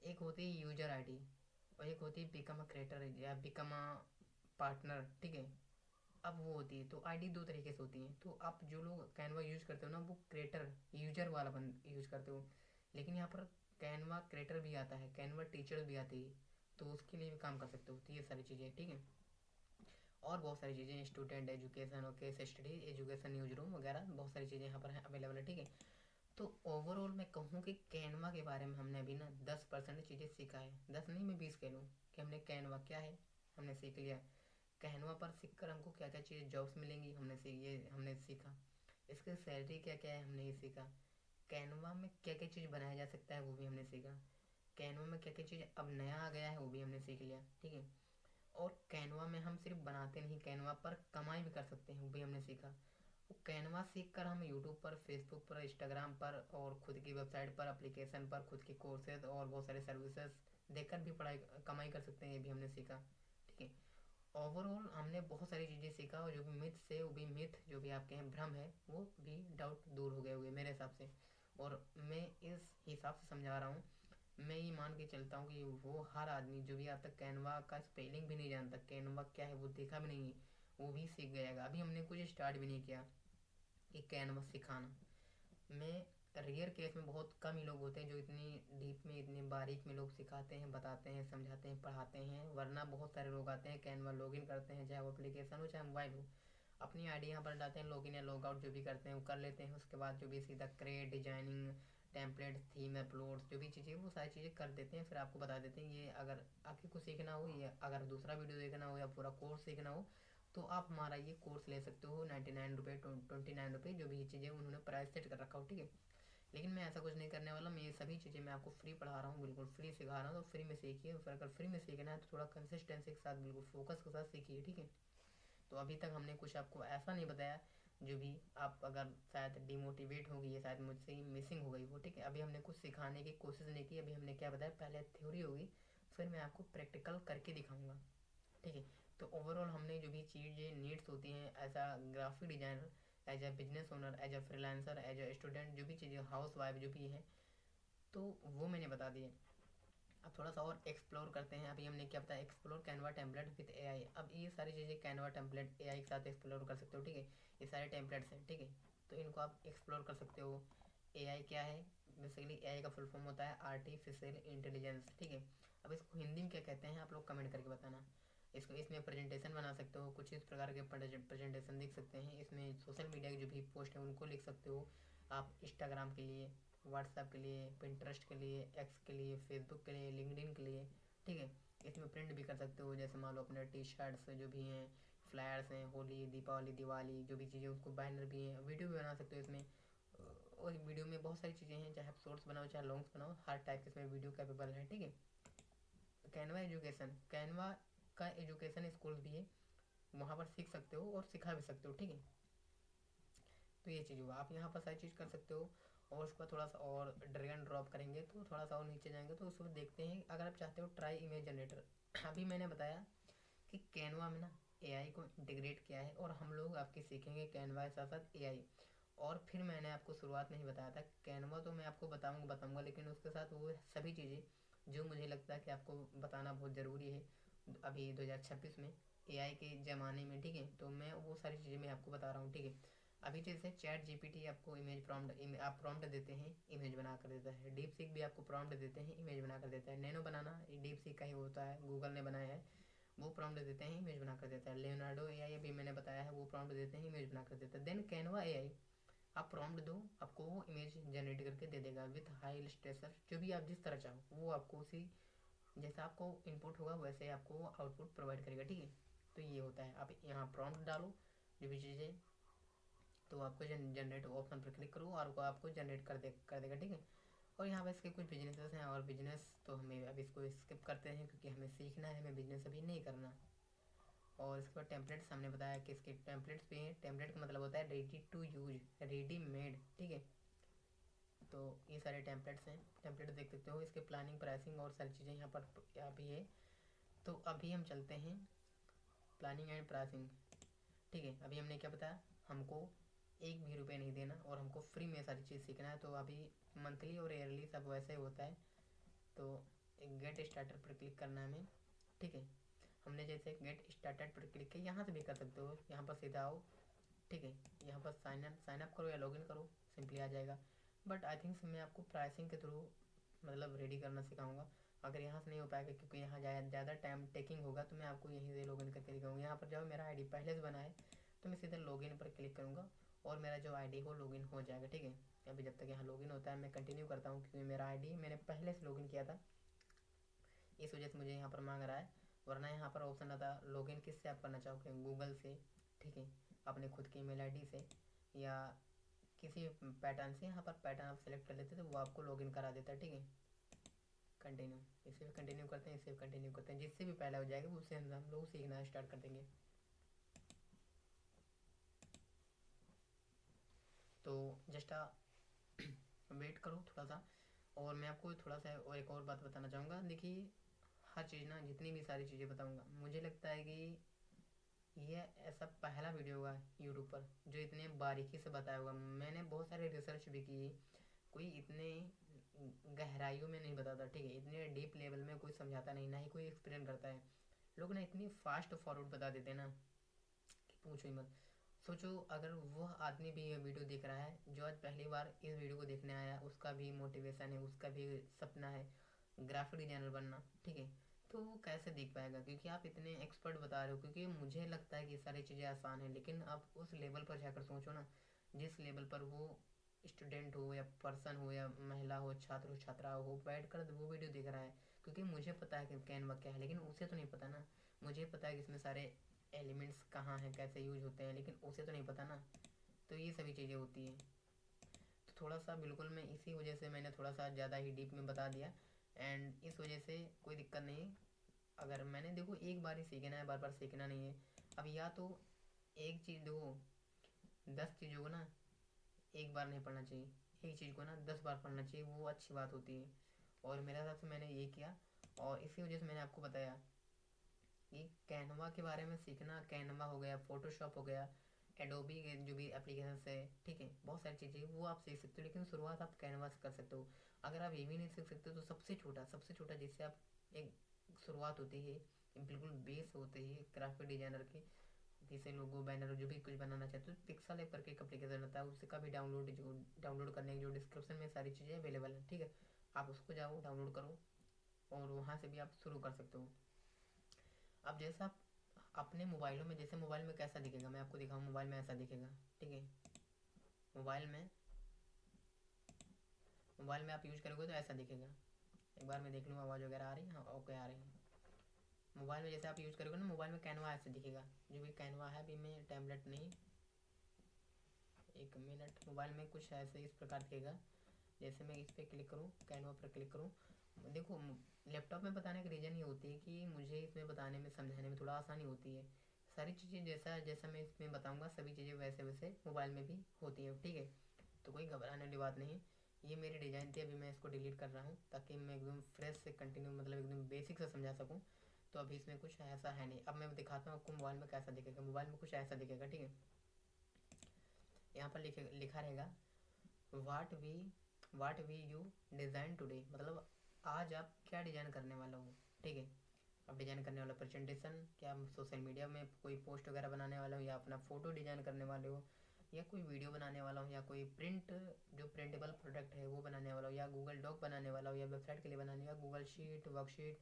एक होती है यूजर आईडी, और एक होती है बिकम अ क्रिएटर या बिकम अ पार्टनर, ठीक है। अब वो होती है, तो आईडी दो तरीके से होती हैं। तो आप जो लोग कैनवा यूज़ करते हो ना, वो क्रिएटर यूजर वाला बन यूज़ करते हो, लेकिन यहाँ पर कैनवा क्रिएटर भी आता है, कैनवा टीचर भी आती है, तो उसके लिए भी काम कर सकते हो। तो ये सारी चीज़ें, ठीक है। और बहुत सारी चीज़ें, स्टूडेंट एजुकेशन और case study, education news room वगैरह बहुत सारी चीज़ें यहाँ पर हैं अवेलेबल है, ठीक है। तो ओवरऑल मैं कहूँ कि कैनवा के बारे में हमने अभी ना 10% चीज़ें सीखा है, 10 नहीं मैं 20 कह लूँ, कि हमने कैनवा क्या है हमने सीख लिया। कैनवा पर सीख कर हमको क्या क्या चीज़ें जॉब्स मिलेंगी हमने सीखा। इसकी सैलरी क्या क्या है हमने ये सीखा। कैनवा में क्या क्या चीज़ बनाया जा सकता है वो भी हमने सीखा। कैनवा में क्या क्या चीज़ अब नया आ गया है वो भी हमने सीख लिया, ठीक है। और कैनवा में हम सिर्फ बनाते नहीं, कैनवा पर कमाई भी कर सकते हैं वो भी हमने सीखा। वो कैनवा सीख कर हम यूट्यूब पर, फेसबुक पर, इंस्टाग्राम पर और खुद की वेबसाइट पर, एप्लीकेशन पर, खुद के कोर्सेज और बहुत सारे सर्विसेज देकर भी पढ़ाई कमाई कर सकते हैं, ये भी हमने सीखा, ठीक है। ओवरऑल हमने बहुत सारी चीज़ें सीखा, और जो भी मिथ से वो भी मिथ जो भी आपके हैं भ्रम है वो भी डाउट दूर हो गए हुए मेरे हिसाब से। और मैं इस हिसाब से समझा रहा हूँ, मैं ये मान के चलता हूँ कि वो हर आदमी जो भी आज तक कैनवा का स्पेलिंग भी नहीं जानता, कैनवा क्या है वो देखा भी नहीं, वो भी सीख गएगा। अभी हमने कुछ स्टार्ट भी नहीं किया कि कैनवा सिखाना। मैं रेयर केस में बहुत कम ही लोग होते हैं जो इतनी डीप में, इतने बारीक में लोग सिखाते हैं, बताते हैं, समझाते हैं, पढ़ाते हैं। वरना बहुत सारे लोग आते हैं, कैनवा लॉगिन करते हैं, चाहे वो एप्लीकेशन हो चाहे मोबाइल हो, अपनी आईडी यहाँ पर डालते हैं, लॉगिन या लॉग आउट जो भी करते हैं वो कर लेते हैं। उसके बाद जो भी सीधा create, designing, template, theme, uploads जो भी चीज़ें वो सारी चीज़ें कर देते हैं। फिर आपको बता देते हैं ये अगर आपको कुछ सीखना हो, या अगर दूसरा वीडियो देखना हो या पूरा कोर्स सीखना हो तो आप हमारा ये कोर्स ले सकते हो 99 रुपये, 29 रुपये, जो भी ये चीज़ें उन्होंने प्राइस सेट कर रखा हो, ठीक है। लेकिन मैं ऐसा कुछ नहीं करने वाला, मैं ये सभी चीज़ें मैं आपको फ्री पढ़ा रहा हूँ, बिल्कुल फ्री सिखा रहा हूँ। तो फ्री में सीखिए, फिर अगर फ्री में सीखना है तो थोड़ा कंसिस्टेंसी के साथ, बिल्कुल फोकस के साथ सीखिए, ठीक है। तो अभी तक हमने कुछ आपको ऐसा नहीं बताया जो भी आप अगर शायद डिमोटिवेट हो गई है, शायद मुझसे ही मिसिंग हो गई वो, ठीक है। अभी हमने कुछ सिखाने की कोशिश नहीं की, अभी हमने क्या बताया, पहले थ्योरी होगी फिर मैं आपको प्रैक्टिकल करके दिखाऊंगा, ठीक है। तो ओवरऑल हमने जो भी चीज़ें नीड्स होती हैं as a graphic designer, as a business owner, as a freelancer, as a student, जो भी चीज़ें हाउस वाइफ जो भी है, तो वो मैंने बता दिए। अब थोड़ा सा और एक्सप्लोर करते हैं। अभी हमने क्या बताया, explore Canva template with AI. अब ये सारी चीज़ें कैनवा टेम्पलेट एआई के साथ एक्सप्लोर कर सकते हो, ठीक है। ये सारे टेम्पलेट्स हैं, ठीक है, तो इनको आप एक्सप्लोर कर सकते हो। एआई क्या है, बेसिकली एआई का फुल फॉर्म होता है आर्टिफिशियल इंटेलिजेंस, ठीक है। अब इसको हिंदी में क्या कहते हैं आप लोग कमेंट करके बताना। इसको इसमें प्रेजेंटेशन बना सकते हो, कुछ इस प्रकार के प्रेजेंटेशन लिख सकते हैं। इसमें सोशल मीडिया की जो भी पोस्ट है उनको लिख सकते हो आप, इंस्टाग्राम के लिए, व्हाट्सएप के लिए, पिंटरेस्ट के लिए, एक्स के लिए, फेसबुक के लिए, लिंक्डइन के लिए, ठीक है। इसमें प्रिंट भी कर सकते हो, जैसे मान लो अपने टी शर्ट्स जो भी हैं, फ्लायर्स हैं, होली, दीपावली, दिवाली जो भी चीज़ें, उसको बैनर भी हैं, वीडियो भी बना सकते हो इसमें। और वीडियो में बहुत सारी चीज़ें हैं, चाहे आप शॉर्ट्स बनाओ चाहे लॉन्ग्स बनाओ, हर टाइप के इसमें वीडियो कैपेबल है, ठीक है। कैनवा एजुकेशन, कैनवा का एजुकेशन स्कूल भी है, वहाँ पर सीख सकते हो और सिखा भी सकते हो, ठीक है। तो ये चीज़ हुआ, आप यहाँ पर सारी चीज़ कर सकते हो। और उसके बाद थोड़ा सा और ड्रैग एंड ड्रॉप करेंगे तो थोड़ा सा और नीचे जाएंगे तो उसको देखते हैं। अगर आप चाहते हो ट्राई इमेज जनरेटर, अभी मैंने बताया कि कैनवा में ना एआई को इंटीग्रेट किया है, और हम लोग आपके सीखेंगे कैनवा के साथ साथ एआई। और फिर मैंने आपको शुरुआत में ही बताया था कैनवा तो मैं आपको बताऊंगा, लेकिन उसके साथ वो सभी चीज़ें जो मुझे लगता है कि आपको बताना बहुत ज़रूरी है अभी 2026 में, एआई के ज़माने में, ठीक है। तो मैं वो सारी चीज़ें मैं आपको बता रहा हूँ, ठीक है। अभी जैसे चैट जीपीटी आपको इमेज प्रॉम्प्ट, आप प्रॉम्प्ट देते हैं इमेज बना कर देता है। डीप सीक भी आपको प्रॉम्प्ट देते हैं इमेज बना कर देता है। नैनो बनाना डीप सीक का ही होता है, गूगल ने बनाया है, वो प्रॉम्प्ट देते हैं इमेज बना कर देता है। लेनार्डो एआई अभी मैंने बताया है, वो प्रॉम्प्ट देते हैं इमेज बना कर देता है। देन कैनवा एआई, आप प्रॉम्प्ट दो आपको वो इमेज जनरेट करके दे देगा विथ हाई इलस्ट्रेशन, जो भी आप जिस तरह चाहो वो आपको उसी जैसा आपको इनपुट होगा वैसे आपको वो आउटपुट प्रोवाइड करेगा, ठीक है। तो ये होता है, आप यहाँ प्रॉम्प्ट डालो जो भी चीज़ें, तो आपको जनरेट ऑप्शन पर क्लिक करो और वो आपको जनरेट कर देगा, ठीक है। और यहाँ पर इसके कुछ बिजनेसेस हैं, और बिजनेस तो हमें अब इसको स्किप करते हैं क्योंकि हमें सीखना है, हमें बिजनेस अभी नहीं करना। और इसके बाद टेम्पलेट्स हमने बताया कि इसके टेम्पलेट्स भी हैं। टेम्पलेट का मतलब होता है ready to use, ready made, ठीक है। तो ये सारे टेम्पलेट्स हैं, टेम्पलेट देख सकते हो। इसके प्लानिंग, प्राइसिंग और सारी चीज़ें यहाँ भी है। तो अभी हम चलते हैं प्लानिंग एंड प्राइसिंग, ठीक है। अभी हमने क्या बताया, हमको एक भी रुपये नहीं देना और हमको फ्री में सारी चीज़ सीखना है। तो अभी मंथली और ईयरली सब वैसे ही होता है। तो एक गेट स्टार्टर पर क्लिक करना है हमें, ठीक है। हमने जैसे गेट स्टार्टेड पर क्लिक किया, यहाँ से भी कर सकते हो, यहाँ पर सीधा आओ, ठीक है। यहाँ पर साइन अप करो या लॉगिन करो, सिंपली आ जाएगा। बट आई थिंक मैं आपको प्राइसिंग के थ्रू मतलब रेडी करना सिखाऊंगा। अगर यहाँ से नहीं हो पाएगा क्योंकि यहाँ ज़्यादा टाइम टेकिंग होगा, तो मैं आपको यहीं से लॉगिन करके दिखाऊंगा। यहाँ पर जब मेरा आईडी पहले से बना है तो मैं सीधा लॉगिन पर क्लिक करूँगा और मेरा जो आईडी हो लॉगिन हो जाएगा। ठीक है, अभी जब तक यहाँ लॉगिन होता है मैं कंटिन्यू करता हूँ, क्योंकि मेरा आईडी मैंने पहले से लॉगिन किया था, इस वजह से मुझे यहाँ पर मांग रहा है। वरना यहाँ पर ऑप्शन आता लॉगिन किससे आप करना चाहोगे, गूगल से, ठीक है, अपने खुद की ईमेल आईडी से या किसी पैटर्न से। यहाँ पर पैटर्न आप सेलेक्ट कर लेते तो वो आपको लॉगिन करा देता है। ठीक है, कंटिन्यू, इसे भी कंटिन्यू करते हैं, इसे भी कंटिन्यू करते हैं, जिससे भी पहले हो जाएगा उससे हम लोग सीखना स्टार्ट कर देंगे। तो जस्ट वेट करो थोड़ा सा। और मैं आपको थोड़ा सा और एक और बात बताना चाहूँगा। देखिए, हर चीज़ ना, जितनी भी सारी चीज़ें बताऊँगा, मुझे लगता है कि ये ऐसा पहला वीडियो होगा यूट्यूब पर जो इतने बारीकी से बताया होगा। मैंने बहुत सारे रिसर्च भी की, कोई इतने गहराइयों में नहीं बताता। ठीक है, इतने डीप लेवल में कोई समझाता नहीं, ना ही कोई एक्सप्लेन करता है। लोग ना इतनी फास्ट फॉरवर्ड बता देते हैं ना कि पूछो ही मत। सोचो, अगर वो आदमी भी ये वीडियो देख रहा है जो आज पहली बार इस वीडियो को देखने आया, उसका भी मोटिवेशन है, उसका भी सपना है ग्राफिक डिजाइनर बनना, ठीक है, तो वो कैसे देख पाएगा? क्योंकि आप इतने एक्सपर्ट बता रहे हो। क्योंकि मुझे लगता है कि सारी चीज़ें आसान है, लेकिन आप उस लेवल पर जाकर सोचो ना, जिस लेवल पर वो स्टूडेंट हो या पर्सन हो या महिला हो, छात्र हो, छात्रा हो, बैठ कर वो वीडियो देख रहा है। क्योंकि मुझे पता है कि कैनवा क्या है, लेकिन उसे तो नहीं पता ना। मुझे पता है कि इसमें सारे एलिमेंट्स कहाँ हैं, कैसे यूज होते हैं, लेकिन उसे तो नहीं पता ना। तो ये सभी चीज़ें होती हैं। तो थोड़ा सा बिल्कुल मैं इसी वजह से मैंने थोड़ा सा ज़्यादा ही डीप में बता दिया। एंड इस वजह से कोई दिक्कत नहीं। अगर मैंने, देखो, एक बार ही सीखना है, बार बार सीखना नहीं है। अब या तो एक चीज़, देखो, 10 चीज़ों को ना एक बार नहीं पढ़ना चाहिए, एक चीज़ को ना 10 बार पढ़ना चाहिए, वो अच्छी बात होती है। और मेरे हिसाब से मैंने ये किया, और इसी वजह से मैंने आपको बताया कि कैनवा के बारे में सीखना। कैनवा हो गया, फोटोशॉप हो गया, एडोबी के जो भी एप्लीकेशन है, ठीक है, बहुत सारी चीज़ें वो आप सीख सकते हो, लेकिन शुरुआत आप कैनवा से कर सकते हो। अगर आप ये भी नहीं सीख सकते तो सबसे छोटा जिससे आप एक शुरुआत होती है, बिल्कुल बेस होती है ग्राफिक डिजाइनर की, जैसे लोगो, बैनर, जो भी कुछ बनाना चाहते हो, पिक्सल ऐप करके एक एप्लीकेशन होता है, उसका भी डाउनलोड करने की जो डिस्क्रिप्शन में सारी चीज़ें अवेलेबल है। ठीक है, आप उसको जाओ डाउनलोड करो, और वहाँ से भी आप शुरू कर सकते हो। अब जैसा आप अपने मोबाइलों में, जैसे मोबाइल में कैसा दिखेगा मैं आपको दिखाऊँ, मोबाइल में ऐसा दिखेगा। ठीक है, मोबाइल में आप यूज करोगे तो ऐसा दिखेगा। एक बार मैं देख लूँ आवाज़ वगैरह आ रही है, हाँ ओके आ रही है। मोबाइल में जैसे आप यूज़ करोगे ना, मोबाइल में कैनवा ऐसे दिखेगा। जो भी कैनवा है, अभी मैं टैबलेट नहीं, एक मिनट, मोबाइल में कुछ ऐसे इस प्रकार दिखेगा। जैसे मैं इस पर क्लिक करूँ, कैनवा पर क्लिक करूँ, देखो, लैपटॉप में बताने का रीज़न ये होती है कि मुझे इसमें बताने में, समझाने में थोड़ा आसानी होती है। सारी चीज़ें जैसा जैसा मैं इसमें बताऊँगा, सभी चीज़ें वैसे वैसे मोबाइल में भी होती हैं। ठीक है, तो कोई घबराने वाली बात नहीं। ये मेरी डिज़ाइन थी, अभी मैं इसको डिलीट कर रहा हूँ ताकि मैं एकदम फ्रेश से कंटिन्यू, मतलब एकदम बेसिक से समझा सकूँ। तो अभी इसमें कुछ ऐसा है नहीं। अब मैं दिखाता हूँ आपको मोबाइल में कैसा दिखेगा। मोबाइल में कुछ ऐसा दिखेगा। ठीक है, यहाँ पर लिखा रहेगा what we you design today, मतलब आज आप क्या डिज़ाइन करने वाला हो। ठीक है, आप डिज़ाइन करने वाला प्रेजेंटेशन, क्या आप सोशल मीडिया में कोई पोस्ट वगैरह बनाने वाले हो, या अपना फ़ोटो डिज़ाइन करने वाले हो, या कोई वीडियो बनाने वाला हो, या कोई प्रिंट, जो प्रिंटेबल प्रोडक्ट है वो बनाने वाला हो, या गूगल डॉक बनाने वाला हो, या वेबसाइट के लिए बनाने, या गूगल शीट, वर्कशीट,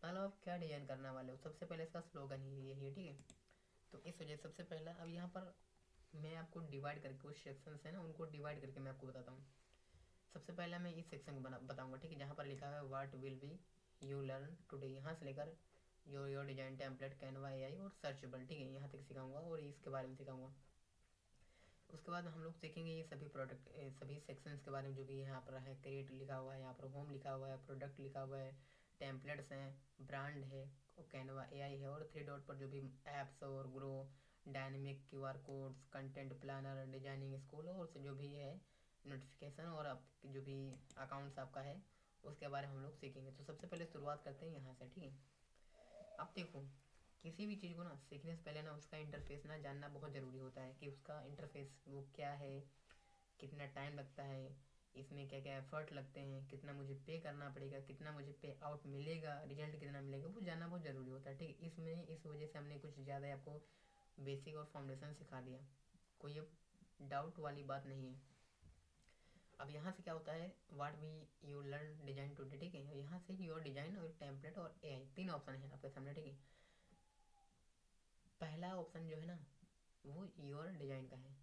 मतलब आप क्या डिज़ाइन करने वाले हो। सबसे पहले इसका स्लोगन ही यही है। ठीक है, तो इस वजह से सबसे पहला, अब यहाँ पर मैं आपको डिवाइड करके, कुछ सेक्शंस हैं ना, उनको डिवाइड करके मैं आपको बताता हूँ। सबसे पहला मैं इस सेक्शन को बताऊँगा। ठीक है, जहाँ पर लिखा है what will be you learn today, यहाँ से लेकर your design template, Canva AI और सर्चेबल, ठीक है, यहाँ तक सिखाऊंगा और इसके बारे में सिखाऊंगा। उसके बाद हम लोग सीखेंगे ये सभी प्रोडक्ट, सभी सेक्शंस के बारे में, जो भी यहाँ पर है, क्रिएट लिखा हुआ है, यहाँ पर होम लिखा हुआ है, प्रोडक्ट लिखा हुआ है, टेम्पलेट्स हैं, ब्रांड है, और कैनवा एआई है, और 3 डॉट पर जो भी ऐप्स और grow, dynamic QR codes, content planner, designing school, और जो भी है नोटिफिकेशन, और आप जो भी अकाउंट्स आपका है उसके बारे में हम लोग सीखेंगे। तो सबसे पहले शुरुआत करते हैं यहाँ से। ठीक है, अब देखो, किसी भी चीज़ को ना सीखने से पहले ना उसका इंटरफेस ना जानना बहुत ज़रूरी होता है, कि उसका इंटरफेस वो क्या है, कितना टाइम लगता है, इसमें क्या क्या एफर्ट लगते हैं, कितना मुझे पे करना पड़ेगा, कितना मुझे पे आउट मिलेगा, रिजल्ट कितना मिलेगा, वो जानना बहुत ज़रूरी होता है। ठीक है, इसमें इस वजह से हमने कुछ ज़्यादा आपको बेसिक और फाउंडेशन सिखा दिया, कोई अब डाउट वाली बात नहीं है। अब यहाँ से क्या होता है, what we you learn design today. ठीक है, यहाँ से योर डिजाइन और टेम्पलेट और एआई, 3 ऑप्शन है आपके सामने। ठीक है, पहला ऑप्शन जो है ना वो योर डिजाइन का है।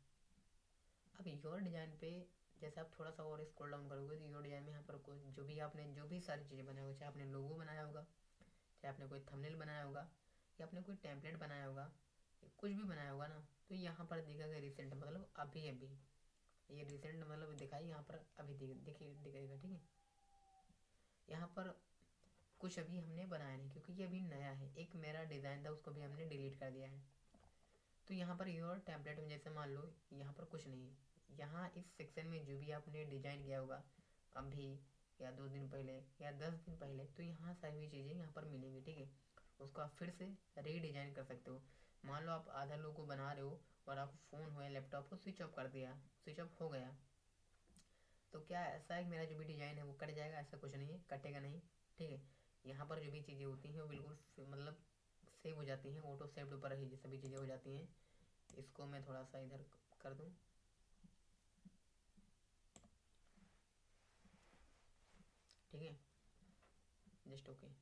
अब योर डिज़ाइन पे जैसे आप थोड़ा सा और स्क्रॉल डाउन करोगे तो योर डिज़ाइन में यहाँ पर जो भी आपने जो भी सारी चीज़ें बनाया होगा, चाहे आपने लोगो बनाया होगा, चाहे आपने कोई थंबनेल बनाया होगा, या आपने कोई टेम्पलेट बनाया होगा, कुछ भी बनाया होगा ना, तो यहाँ पर दिखेगा रिसेंट, मतलब अभी अभी ये रिसेंट मतलब दिखाई यहाँ पर अभी दिखेगा, ठीक है। यहाँ पर कुछ अभी हमने बनाया नहीं क्योंकि ये अभी नया है। एक मेरा डिज़ाइन था उसको भी हमने डिलीट कर दिया है। तो यहाँ पर योर टेम्पलेट में जैसे मान लो यहाँ पर कुछ नहीं है। यहाँ इस सेक्शन में जो भी आपने डिजाइन किया होगा अभी या 2 दिन पहले या 10 दिन पहले, तो यहाँ सभी चीज़ें यहाँ पर मिलेंगी, ठीक है। उसको आप फिर से रीडिजाइन कर सकते हो। मान लो आप आधा लोगो बना रहे हो और आप फ़ोन हो या लैपटॉप को स्विच ऑफ कर दिया, स्विच ऑफ हो गया, तो क्या ऐसा है कि मेरा जो भी डिज़ाइन है वो कट जाएगा? ऐसा कुछ नहीं है, कटेगा नहीं, ठीक है। यहाँ पर जो भी चीज़ें होती हैं वो बिल्कुल मतलब सेव हो जाती हैं, ऑटो सेव्ड ऊपर ही सभी चीज़ें हो जाती हैं। इसको मैं थोड़ा सा इधर कर दूँ, ठीक है, जस्ट ओके।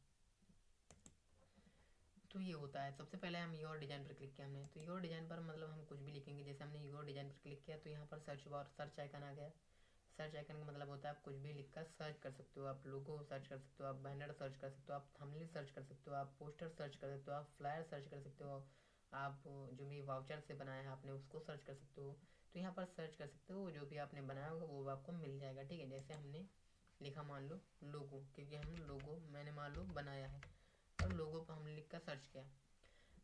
तो ये होता है। सबसे पहले हम योर डिज़ाइन पर क्लिक किया हमने, तो योर डिज़ाइन पर मतलब हम कुछ भी लिखेंगे। जैसे हमने योर डिज़ाइन पर क्लिक किया तो यहाँ पर सर्च बार सर्च आइकन आ गया। सर्च आइकन का मतलब होता है आप कुछ भी लिखकर सर्च कर सकते हो। आप लोगो सर्च कर सकते हो, आप बैनर सर्च कर सकते हो, आप थंबनेल सर्च कर सकते हो, आप पोस्टर सर्च कर सकते हो, आप फ्लायर सर्च कर सकते हो, आप जो भी वाउचर से बनाया है आपने उसको सर्च कर सकते हो। तो यहाँ पर सर्च कर सकते हो, जो भी आपने बनाया होगा वो आपको मिल जाएगा, ठीक है। जैसे हमने लिखा मान लो लोगो, क्योंकि हम लोगो मैंने मान लो बनाया है और लोगो पर हमने लिख कर सर्च किया,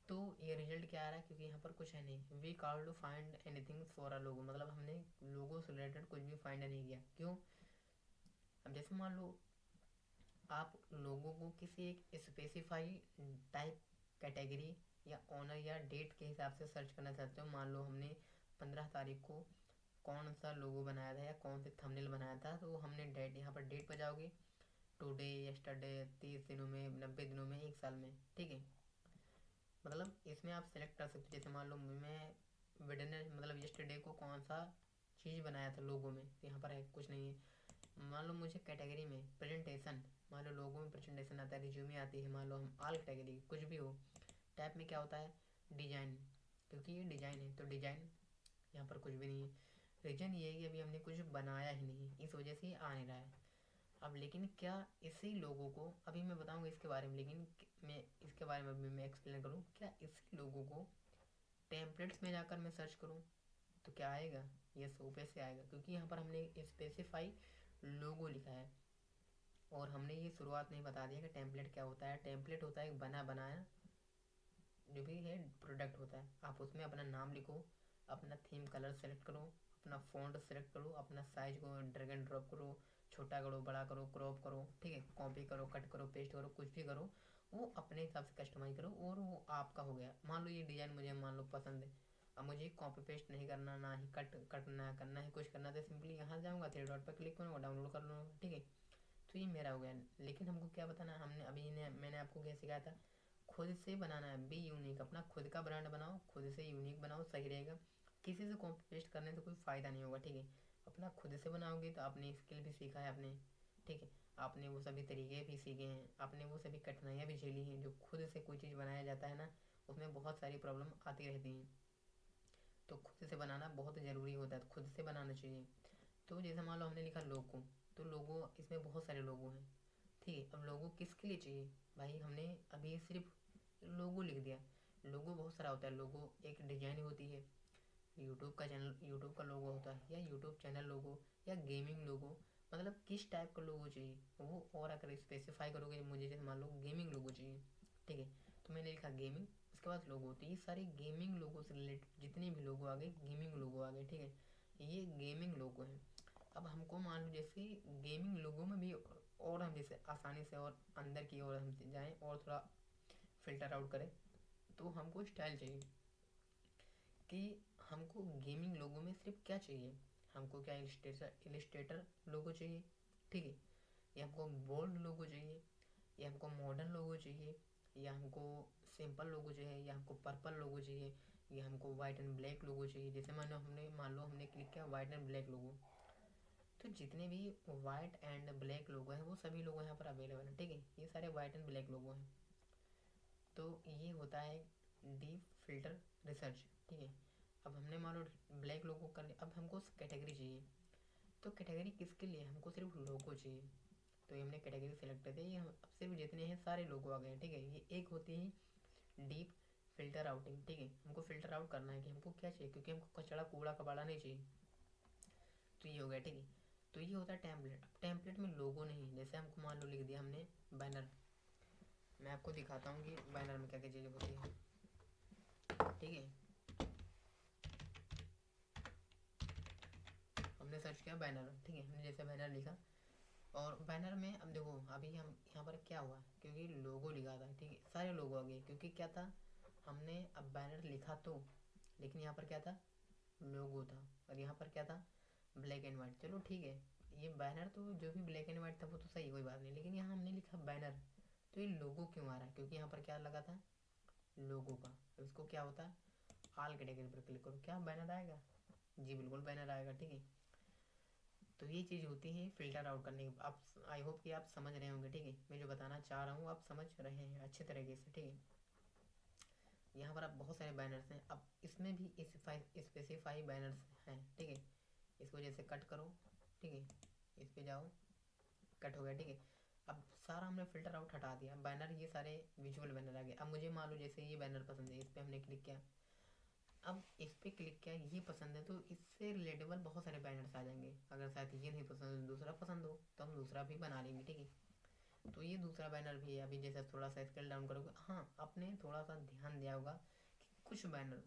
तो ये रिजल्ट क्या आ रहा है? क्योंकि यहाँ पर कुछ है नहीं। We call to find anything for a logo, मतलब हमने लोगो से रिलेटेड कुछ भी फाइंड नहीं किया। क्यों? अब जैसे मान लो आप लोगों को किसी एक स्पेसिफाई टाइप, कैटेगरी या ऑनर या डेट के हिसाब से सर्च करना चाहते हो। मान लो हमने 15 तारीख को कौन सा लोगो बनाया था या कौन से थंबनेल बनाया था, तो हमने डेट, यहाँ पर डेट पर जाओगे, टुडे, यस्टरडे, 30 दिनों में, 90 दिनों में, 1 साल में, ठीक है। मतलब इसमें आप सेलेक्ट कर सकते हो। जैसे मान लो मैं वेडने मतलब यस्टरडे को कौन सा चीज़ बनाया था लोगों में, तो यहाँ पर है कुछ नहीं है। मान लो मुझे कैटेगरी में प्रेजेंटेशन, मान लो लोगों में प्रेजेंटेशन आता है, रिज्यूमे आती है, मान लो हम ऑल कैटेगरी कुछ भी हो। टैब में क्या होता है? डिजाइन, क्योंकि ये डिजाइन है तो डिजाइन, यहाँ पर कुछ भी नहीं है। रीजन ये है कि अभी हमने कुछ बनाया ही नहीं, इस वजह से आ नहीं रहा है। अब लेकिन क्या इसी लोगों को, अभी मैं बताऊंगा इसके बारे में, लेकिन मैं इसके बारे में अभी मैं एक्सप्लेन करूँ, क्या इसी लोगों को टेम्पलेट्स में जाकर मैं सर्च करूँ तो क्या आएगा? ये सोफे से आएगा, क्योंकि यहाँ पर हमने स्पेसिफाई लोगो लिखा है और हमने ये शुरुआत में बता दिया कि टेम्पलेट क्या होता है। टेम्पलेट होता है बना बनाया जो भी है प्रोडक्ट होता है। आप उसमें अपना नाम लिखो, अपना थीम कलर सेलेक्ट करो, अपना फ़ॉन्ट सेलेक्ट करो, अपना साइज को ड्रैग एंड ड्रॉप करो, छोटा करो, बड़ा करो, क्रॉप करो, ठीक है, कॉपी करो, कट करो, पेस्ट करो, कुछ भी करो, वो अपने हिसाब से कस्टमाइज करो और वो आपका हो गया। मान लो ये डिज़ाइन मुझे मान लो पसंद है, अब मुझे कॉपी पेस्ट नहीं करना, ना ही कटना करना है, कुछ करना, तो सिंपली यहाँ जाऊँगा, 3 डॉट पर क्लिक करूँगा, डाउनलोड कर लूँगा, ठीक है। तो ये मेरा हो गया। लेकिन हमको क्या बताना, हमने अभी ने मैंने आपको क्या सिखाया था? खुद से बनाना है, बी यूनिक, अपना खुद का ब्रांड बनाओ, खुद से यूनिक बनाओ, सही रहेगा। किसी से कॉपी पेस्ट करने से कोई फ़ायदा नहीं होगा, ठीक है। अपना खुद से बनाओगे तो आपने स्किल भी सीखा है आपने, ठीक है, आपने वो सभी तरीके भी सीखे हैं, आपने वो सभी कठिनाइयाँ भी झेली हैं। जो खुद से कोई चीज़ बनाया जाता है ना, उसमें बहुत सारी प्रॉब्लम आती रहती हैं, तो खुद से बनाना बहुत ज़रूरी होता है, तो खुद से बनाना चाहिए। तो जैसे मान लो हमने लिखा लोगो, तो लोगो इसमें बहुत सारे लोगो हैं, ठीक है। अब लोगो किसके लिए चाहिए भाई? हमने अभी सिर्फ लोगो लिख दिया। लोगो बहुत सारा होता है। लोगो एक डिजाइन होती है, यूट्यूब का चैनल, यूट्यूब का लोगो होता है, या यूट्यूब चैनल लोगो, या गेमिंग लोगो, मतलब किस टाइप का लोगो चाहिए वो। और अगर स्पेसिफाई करोगे मुझे, जैसे मान लो गेमिंग लोगो चाहिए, ठीक है, तो मैंने लिखा गेमिंग, उसके बाद लोगो। तो ये सारे गेमिंग लोगो से रिलेटेड जितने भी लोगो आ गए, गेमिंग लोगो आ गए, ठीक है, ये गेमिंग लोगो है। अब हमको मान लो जैसे गेमिंग लोगों में भी और हम जैसे आसानी से और अंदर की ओर हम जाएं और थोड़ा फिल्टर आउट करें, तो हमको स्टाइल चाहिए कि हमको गेमिंग लोगों में सिर्फ क्या चाहिए। हमको क्या इलिस्ट्रेटर लोगो चाहिए, ठीक है, या हमको बोल्ड लोगो चाहिए, या हमको मॉडर्न लोगो चाहिए, या हमको सिंपल लोगो चाहिए, या हमको पर्पल लोगो चाहिए, या हमको वाइट एंड ब्लैक लोगो चाहिए। जैसे मान लो हमने क्लिक किया वाइट एंड ब्लैक लोगो, तो जितने भी वाइट एंड ब्लैक लोगो हैं वो सभी लोगो यहाँ पर अवेलेबल हैं, ठीक है, ये सारे वाइट एंड ब्लैक लोगो हैं। तो ये होता है डीप फिल्टर रिसर्च, ठीक है। अब हमने मान लो ब्लैक लोगो कर लिया, अब हमको कैटेगरी चाहिए, तो कैटेगरी किसके लिए, हमको सिर्फ लोगो चाहिए। तो ये हमने कैटेगरी सेलेक्ट कर दिया, ये अब सिर्फ जितने हैं सारे लोगो आ गए, ठीक है। ये एक होती है डीप फिल्टर आउटिंग, ठीक है। हमको फिल्टर आउट करना है कि हमको क्या चाहिए, क्योंकि हमको कचड़ा कूड़ा कबाड़ा नहीं चाहिए। तो ये हो गया, ठीक है। तो ये होता है टेम्पलेट। अब टेम्पलेट में लोगो नहीं, जैसे हमको मान लो लिख दिया हमने बैनर, मैं आपको दिखाता हूँ कि बैनर में क्या क्या चीज़ें होती है, ठीक है। हमने सर्च किया बैनर, ठीक है, हमने जैसे बैनर लिखा, और बैनर में अब देखो अभी हम यहाँ पर क्या हुआ, क्योंकि लोगो लिखा था, ठीक है, सारे लोगो आ गए, क्योंकि क्या था, हमने अब बैनर लिखा तो, लेकिन यहाँ पर क्या था, लोगो था, और यहाँ पर क्या था, ब्लैक एंड वाइट। चलो ठीक है, ये बैनर तो जो भी ब्लैक एंड वाइट था वो तो सही, कोई बात नहीं, लेकिन यहाँ हमने लिखा बैनर, तो ये लोगो क्यों आ रहा है, क्योंकि यहाँ पर क्या लगा था, लोगो का। अब इसको क्या होता है, ऑल कैटेगरी पर क्लिक करो, क्या बैनर आएगा, जी बिल्कुल बैनर आएगा, ठीक है। तो ये चीज़ होती है फिल्टर आउट करने की। आप, आई होप कि आप समझ रहे होंगे, ठीक है, मैं जो बताना चाह रहा हूँ आप समझ रहे हैं अच्छे तरीके से, ठीक है। यहाँ पर आप बहुत सारे बैनर्स हैं, अब इसमें भी स्पेसिफाई बैनर्स हैं, ठीक है। इसको जैसे कट करो, ठीक है, इस पे जाओ, कट हो गया, ठीक है। अब सारा हमने फिल्टर आउट हटा दिया, बैनर ये सारे विजुअल बैनर आ गए। अब मुझे मान लो जैसे ये बैनर पसंद है, इस पर हमने क्लिक किया, अब इस पर क्लिक किया, ये पसंद है, तो इससे रिलेटेबल बहुत सारे बैनर्स आ जाएंगे। अगर शायद ये नहीं पसंद, दूसरा पसंद हो, तो हम दूसरा भी बना लेंगे, ठीक है। तो ये दूसरा बैनर भी है। अभी जैसे थोड़ा सा स्केल डाउन करोगे, हाँ आपने थोड़ा सा ध्यान दिया होगा कि कुछ बैनर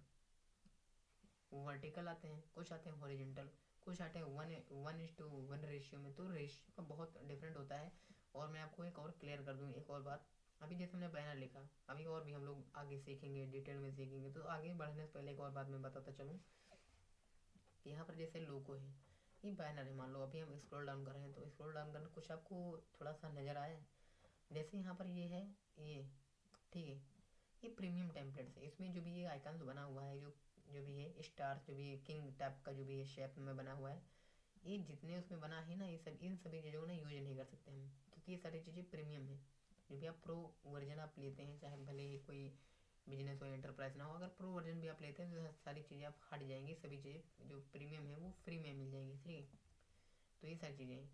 वर्टिकल आते हैं, कुछ आते हैं हॉरिजेंटल, कुछ आते हैं 1:1 रेशियो में, तो रेशियो का बहुत डिफरेंट होता है। और मैं आपको एक और क्लियर कर दूँ एक और बात, अभी जैसे हमने बैनर लिखा, अभी और भी हम लोग आगे सीखेंगे, डिटेल में सीखेंगे, तो आगे बढ़ने से पहले एक और बात मैं बताता चलूँ कि यहाँ पर जैसे लोगो है, ये बैनर है, मान लो अभी हम स्क्रॉल डाउन कर रहे हैं, तो स्क्रॉल डाउन करना कुछ आपको थोड़ा सा नज़र आया, जैसे यहाँ पर ये है, ये ठीक है, ये प्रीमियम टेम्पलेट्स है, इसमें जो भी ये आइकन्स बना हुआ है, जो जो भी है स्टार, जो भी किंग टाइप का जो भी है शेप में बना हुआ है, ये जितने उसमें बना है ना, ये सब इन सभी चीज़ों को ना यूज नहीं कर सकते हम, क्योंकि ये सारी चीज़ें प्रीमियम है। जो भी आप प्रो वर्जन आप लेते हैं, चाहे भले ही कोई बिजनेस हो एंटरप्राइज ना हो, अगर प्रो वर्जन भी आप लेते हैं तो सारी चीज़ें आप हट जाएंगी, सभी चीज़ें जो प्रीमियम है वो फ्री में मिल जाएंगी, ठीक है। तो ये सारी चीज़ें हैं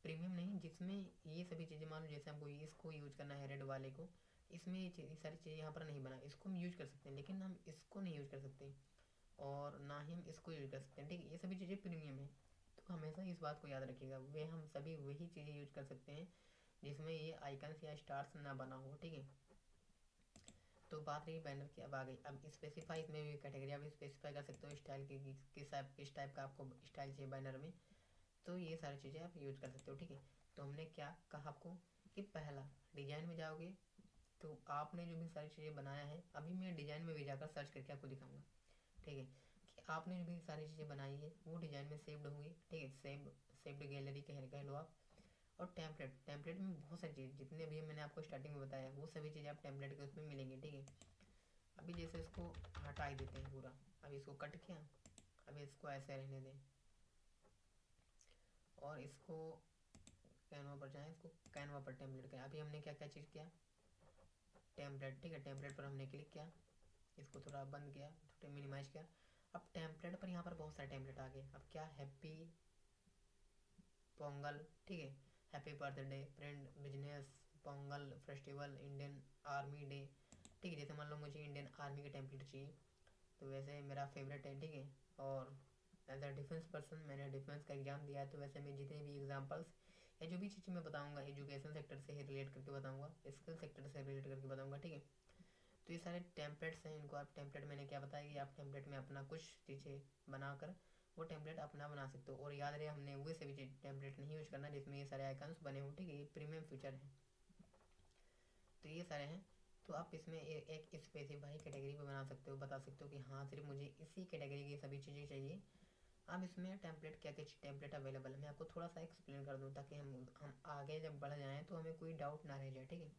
प्रीमियम नहीं, जिसमें ये सभी चीज़ें, मान लो जैसे हमको इसको यूज करना है रेड वाले को, इसमें ये सारी चीज़ें यहाँ पर नहीं बना, इसको हम यूज कर सकते हैं, लेकिन हम इसको नहीं यूज कर सकते, और ना ही हम इसको यूज कर सकते हैं, ठीक है। ये सभी चीज़ें प्रीमियम है, तो हमेशा इस बात को याद रखिएगा, वे हम सभी वही चीज़ें यूज कर सकते हैं जिसमें ये आइकन्स या स्टार्स ना बना हो, ठीक है। तो बात रही बैनर की, अब आ गई अब स्पेसिफाई, इसमें भी कैटेगरी आप स्पेसिफाई कर सकते हो स्टाइल की, किस टाइप का आपको स्टाइल चाहिए बैनर में, तो ये सारी चीज़ें आप यूज कर सकते हो, ठीक है। तो हमने क्या कहा आपको कि पहला डिज़ाइन में जाओगे, तो आपने जो भी सारी चीज़ें बनाया है, अभी मैं डिज़ाइन में भी जाकर सर्च करके आपको दिखाऊंगा, ठीक है, कि आपने जो भी सारी चीज़ें बनाई है वो डिज़ाइन में सेव्ड होंगी, ठीक है, सेव्ड गैलरी कह लो आप। और टेम्पलेट में बहुत सारी चीज़, जितने भी मैंने आपको स्टार्टिंग में बताया, वो सभी चीज़ें आप टेम्पलेट के उसमें मिलेंगी, ठीक है। अभी जैसे इसको हटा ही देते हैं पूरा, अभी इसको कट किया, अभी इसको ऐसे रहने दें, और इसको कैनवा पर जाएँ, इसको कैनवा पर टेम्पलेट का, अभी हमने क्या क्या चीज़ किया, टेम्पलेट, ठीक है, टेम्पलेट पर हमने क्लिक किया, इसको थोड़ा बंद किया, थोड़ा मिनिमाइज किया। अब टेम्पलेट पर यहाँ पर बहुत सारे टेम्पलेट आ गए, अब क्या, हैप्पी पोंगल, ठीक है, happy birthday friend, business, Pongal festival, Indian army day, ठीक है। जैसे मान लो मुझे इंडियन आर्मी के टेम्पलेट चाहिए, तो वैसे मेरा फेवरेट है, ठीक है। और एज अ डिफेंस पर्सन, मैंने डिफेंस का एग्ज़ाम दिया है, तो वैसे मैं जितने भी एग्जांपल्स या जो भी चीज़ें मैं बताऊंगा एजुकेशन सेक्टर से ही रिलेट करके बताऊंगा, स्किल सेक्टर से रिलेट करके बताऊंगा, ठीक है। तो ये सारे टेम्पलेट्स हैं, इनको आप टेम्पलेट, मैंने क्या बताया कि आप टेम्पलेट में अपना कुछ चीज़ें बनाकर वो टेम्पलेट अपना बना सकते हो, और याद रहे हमने वही सभी चीज़ टेम्पलेट नहीं यूज करना जिसमें ये सारे आइकन्स बने हो, ठीक है, ये प्रीमियम फीचर है। तो ये सारे हैं, तो आप इसमें एक स्पेसिफाई कैटेगरी भी बना सकते हो, बता सकते हो कि हाँ सिर्फ मुझे इसी कैटेगरी की सभी चीज़ें चाहिए। अब इसमें टेम्पलेट क्या क्या टेम्पलेट अवेलेबल है, मैं आपको थोड़ा सा एक्सप्लेन कर दूँ, ताकि हम आगे जब बढ़ जाएँ तो हमें कोई डाउट ना रह जाए, ठीक है।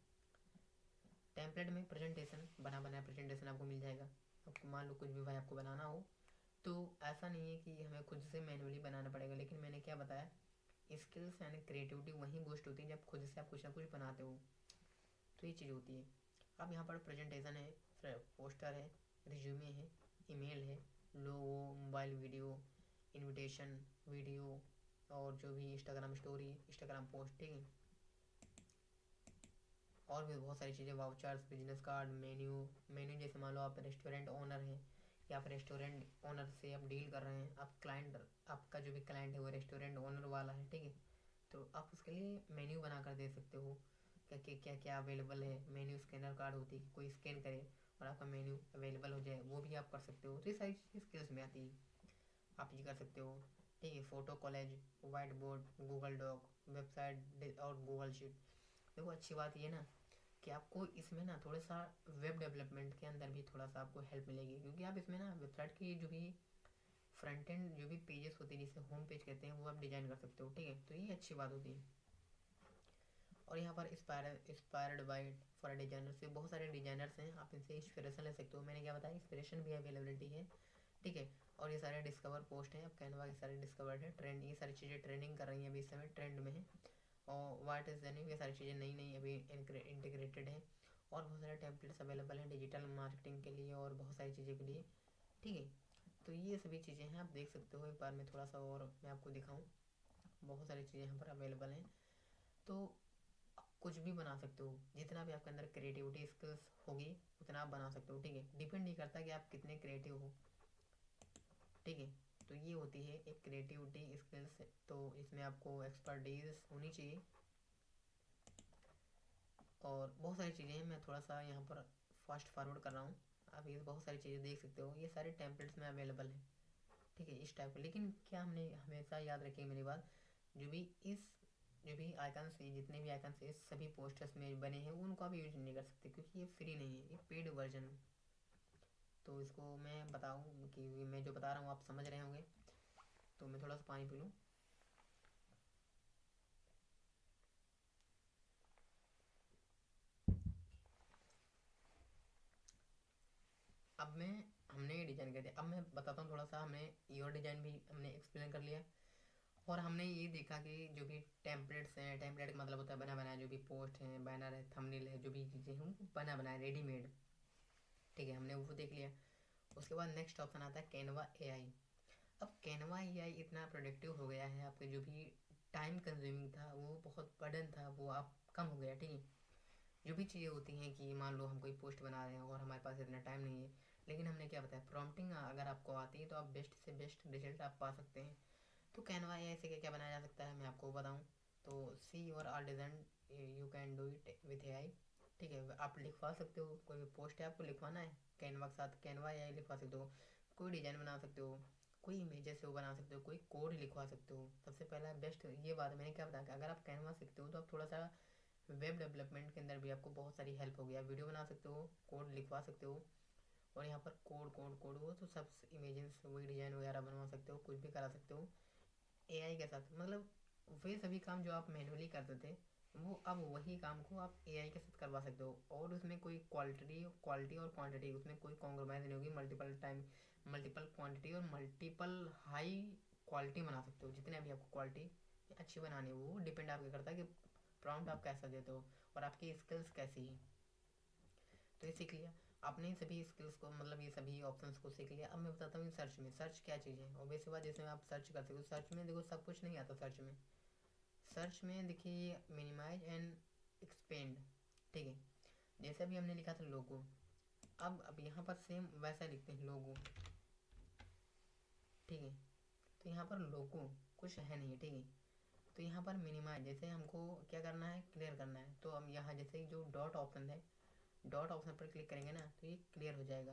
टेम्पलेट में प्रेजेंटेशन, बना बनाया प्रेजेंटेशन आपको मिल जाएगा। आपको मान लो कुछ भी भाई आपको बनाना हो, तो ऐसा नहीं है कि हमें खुद से मैनुअली बनाना पड़ेगा, लेकिन मैंने क्या बताया, स्किल्स एंड क्रिएटिविटी वहीं बूस्ट होती है जब खुद से आप कुछ ना कुछ बनाते हो, तो ये चीज़ होती है। अब यहाँ पर प्रेजेंटेशन है, पोस्टर है, रिज्यूमे है, ईमेल है, लोगो, मोबाइल वीडियो, इनविटेशन वीडियो, और जो भी इंस्टाग्राम स्टोरी, इंस्टाग्राम पोस्ट, ठीक है, और भी बहुत सारी चीज़ें, vouchers, business card, menu. Menu जैसे मान लो आप रेस्टोरेंट ओनर हैं, या आप रेस्टोरेंट ओनर से आप डील कर रहे हैं, आप क्लाइंट, आपका जो भी क्लाइंट है वो रेस्टोरेंट ओनर वाला है, ठीक है, तो आप उसके लिए मेन्यू बना कर दे सकते हो, क्या क्या क्या क्या अवेलेबल है। मेन्यू स्कैनर कार्ड होती है, कोई स्कैन करे और आपका मेन्यू अवेलेबल हो जाए, वो भी आप कर सकते हो। तो ये सारी चीज़ें स्किल्स में आती है, आप ये कर सकते हो, ठीक है। Photo college, white board, Google doc, website और गूगल शीट। देखो अच्छी बात ये ना कि आपको इसमें ना थोड़ा सा वेब डेवलपमेंट के अंदर भी थोड़ा सा आपको हेल्प मिलेगी, क्योंकि आप इसमें ना वेबसाइट की जो भी फ्रंट एंड जो भी पेजेस होते हैं, जिसे होम पेज कहते हैं, वो आप डिजाइन कर सकते हो, ठीक है, तो ये अच्छी बात होती है। और यहाँ पर इंस्पायर्ड बाय फॉर डिजाइनर से बहुत सारे डिजाइनर्स हैं, आप इनसे इंस्पिरेशन ले सकते हो। मैंने क्या बताया, इंस्पिरेशन भी अवेलेबिलिटी है, ठीक है। और ये सारे डिस्कवर पोस्ट हैं, अब कैनवा के सारे डिस्कवर्ड है, ट्रेंड, ये सारी चीज़ें ट्रेंडिंग कर रही हैं अभी इस समय, ट्रेंड में है। और वाट इज़ दैनिंग, ये सारी चीज़ें नई नई अभी इंटीग्रेटेड हैं। और बहुत सारे टेम्पलेट्स अवेलेबल हैं डिजिटल मार्केटिंग के लिए और बहुत सारी चीज़ों के लिए, ठीक है। तो ये सभी चीज़ें हैं, आप देख सकते हो। एक बार मैं थोड़ा सा और मैं आपको दिखाऊँ, बहुत सारी चीज़ें यहाँ पर अवेलेबल हैं। तो कुछ भी बना सकते हो, जितना भी आपके अंदर क्रिएटिविटी स्किल्स होगी उतना आप बना सकते हो, ठीक है। डिपेंड नहीं करता कि आप कितने क्रिएटिव हो, ठीक है। तो ये होती है एक क्रिएटिविटी स्किल्स, तो इसमें आपको एक्सपर्टीज होनी चाहिए। और बहुत सारी चीज़ें हैं, मैं थोड़ा सा यहाँ पर फास्ट फॉरवर्ड कर रहा हूँ, आप ये बहुत सारी चीज़ें देख सकते हो, ये सारे टेम्पलेट्स में अवेलेबल हैं, ठीक है, इस टाइप का। लेकिन क्या हमने हमेशा याद रखें मेरी बात, जो भी इस जो भी आइकन्स है, जितने भी आइकन्स है सभी पोस्टर्स में बने हैं, वो उनको आप यूज नहीं कर सकते, क्योंकि ये फ्री नहीं है, ये पेड वर्जन है। तो इसको मैं बताऊँ कि मैं जो बता रहा हूँ आप समझ रहे होंगे, तो मैं थोड़ा सा पानी पी लूँ। अब मैं हमने ये डिज़ाइन कर दिया, अब मैं बताता हूँ थोड़ा सा, हमने ईयर डिज़ाइन भी हमने एक्सप्लेन कर लिया। और हमने ये देखा कि जो भी टेम्पलेट्स हैं, टेम्पलेट का मतलब होता है बना बनाया, जो भी पोस्ट हैं, बैनर है, थंबनेल है, जो भी चीज़ें हैं वो बना बनाया रेडीमेड, ठीक है, हमने वो देख लिया। उसके बाद नेक्स्ट ऑप्शन आता है कैनवा एआई। अब कैनवा एआई इतना प्रोडक्टिव हो गया है, आपके जो भी टाइम कंज्यूमिंग था, वो बहुत बर्डन था, वो आप कम हो गया, ठीक है। जो भी चीज़ें होती हैं कि मान लो हम कोई पोस्ट बना रहे हैं और हमारे पास इतना टाइम नहीं है, लेकिन हमने क्या बताया, प्रॉम्प्टिंग अगर आपको आती है तो आप बेस्ट से बेस्ट रिजल्ट आप पा सकते हैं। तो कैनवा एआई से क्या क्या बनाया जा सकता है मैं आपको बताऊं। तो सी और our design, you can do it with AI, ठीक है। आप लिखवा सकते हो, कोई भी पोस्ट है आपको लिखवाना है, कैनवा के साथ कैनवा एआई लिखवा सकते हो। कोई डिज़ाइन बना सकते हो, कोई इमेजेस वो बना सकते हो, कोई कोड लिखवा सकते हो। सबसे पहला बेस्ट ये बात है, मैंने क्या बताया कि अगर आप कैनवा सीखते हो तो आप थोड़ा सा वेब डेवलपमेंट के अंदर भी आपको बहुत सारी हेल्प होगी, आप वीडियो बना सकते हो, कोड लिखवा सकते हो। और यहाँ पर कोड कोड कोड वो तो सब इमेजेस वही डिज़ाइन वगैरह बनवा सकते हो, कुछ भी करा सकते हो एआई के साथ। मतलब वे सभी काम जो आप मैनुअली करते थे, वो अब वही काम को आप एआई के साथ करवा सकते हो। और उसमें कोई क्वालिटी क्वालिटी और क्वांटिटी, उसमें कोई कॉम्प्रोमाइज़ नहीं होगी। मल्टीपल टाइम, मल्टीपल क्वांटिटी और मल्टीपल हाई क्वालिटी बना सकते हो। जितने भी आपको क्वालिटी अच्छी बनानी है, वो डिपेंड आपके करता है कि प्रॉम्प्ट आप कैसा देते हो और आपकी स्किल्स कैसी है। तो ये सीख लिया आपने सभी स्किल्स को, मतलब ये सभी ऑप्शंस को सीख लिया। अब मैं बताता हूँ सर्च में, सर्च क्या चीज़ है। ऑब्वियस बात, जैसे आप सर्च करते हो, सर्च में देखो सब कुछ नहीं आता सर्च में। सर्च में देखिए मिनिमाइज एंड एक्सपेंड, ठीक है। जैसे अभी हमने लिखा था लोगो, अब यहाँ पर सेम वैसा लिखते हैं लोगो, ठीक है। तो यहाँ पर लोगो कुछ है नहीं, ठीक है। तो यहाँ पर मिनिमाइज, जैसे हमको क्या करना है, क्लियर करना है, तो हम यहाँ जैसे जो डॉट ऑप्शन है, डॉट ऑप्शन पर क्लिक करेंगे ना तो ये क्लियर हो जाएगा,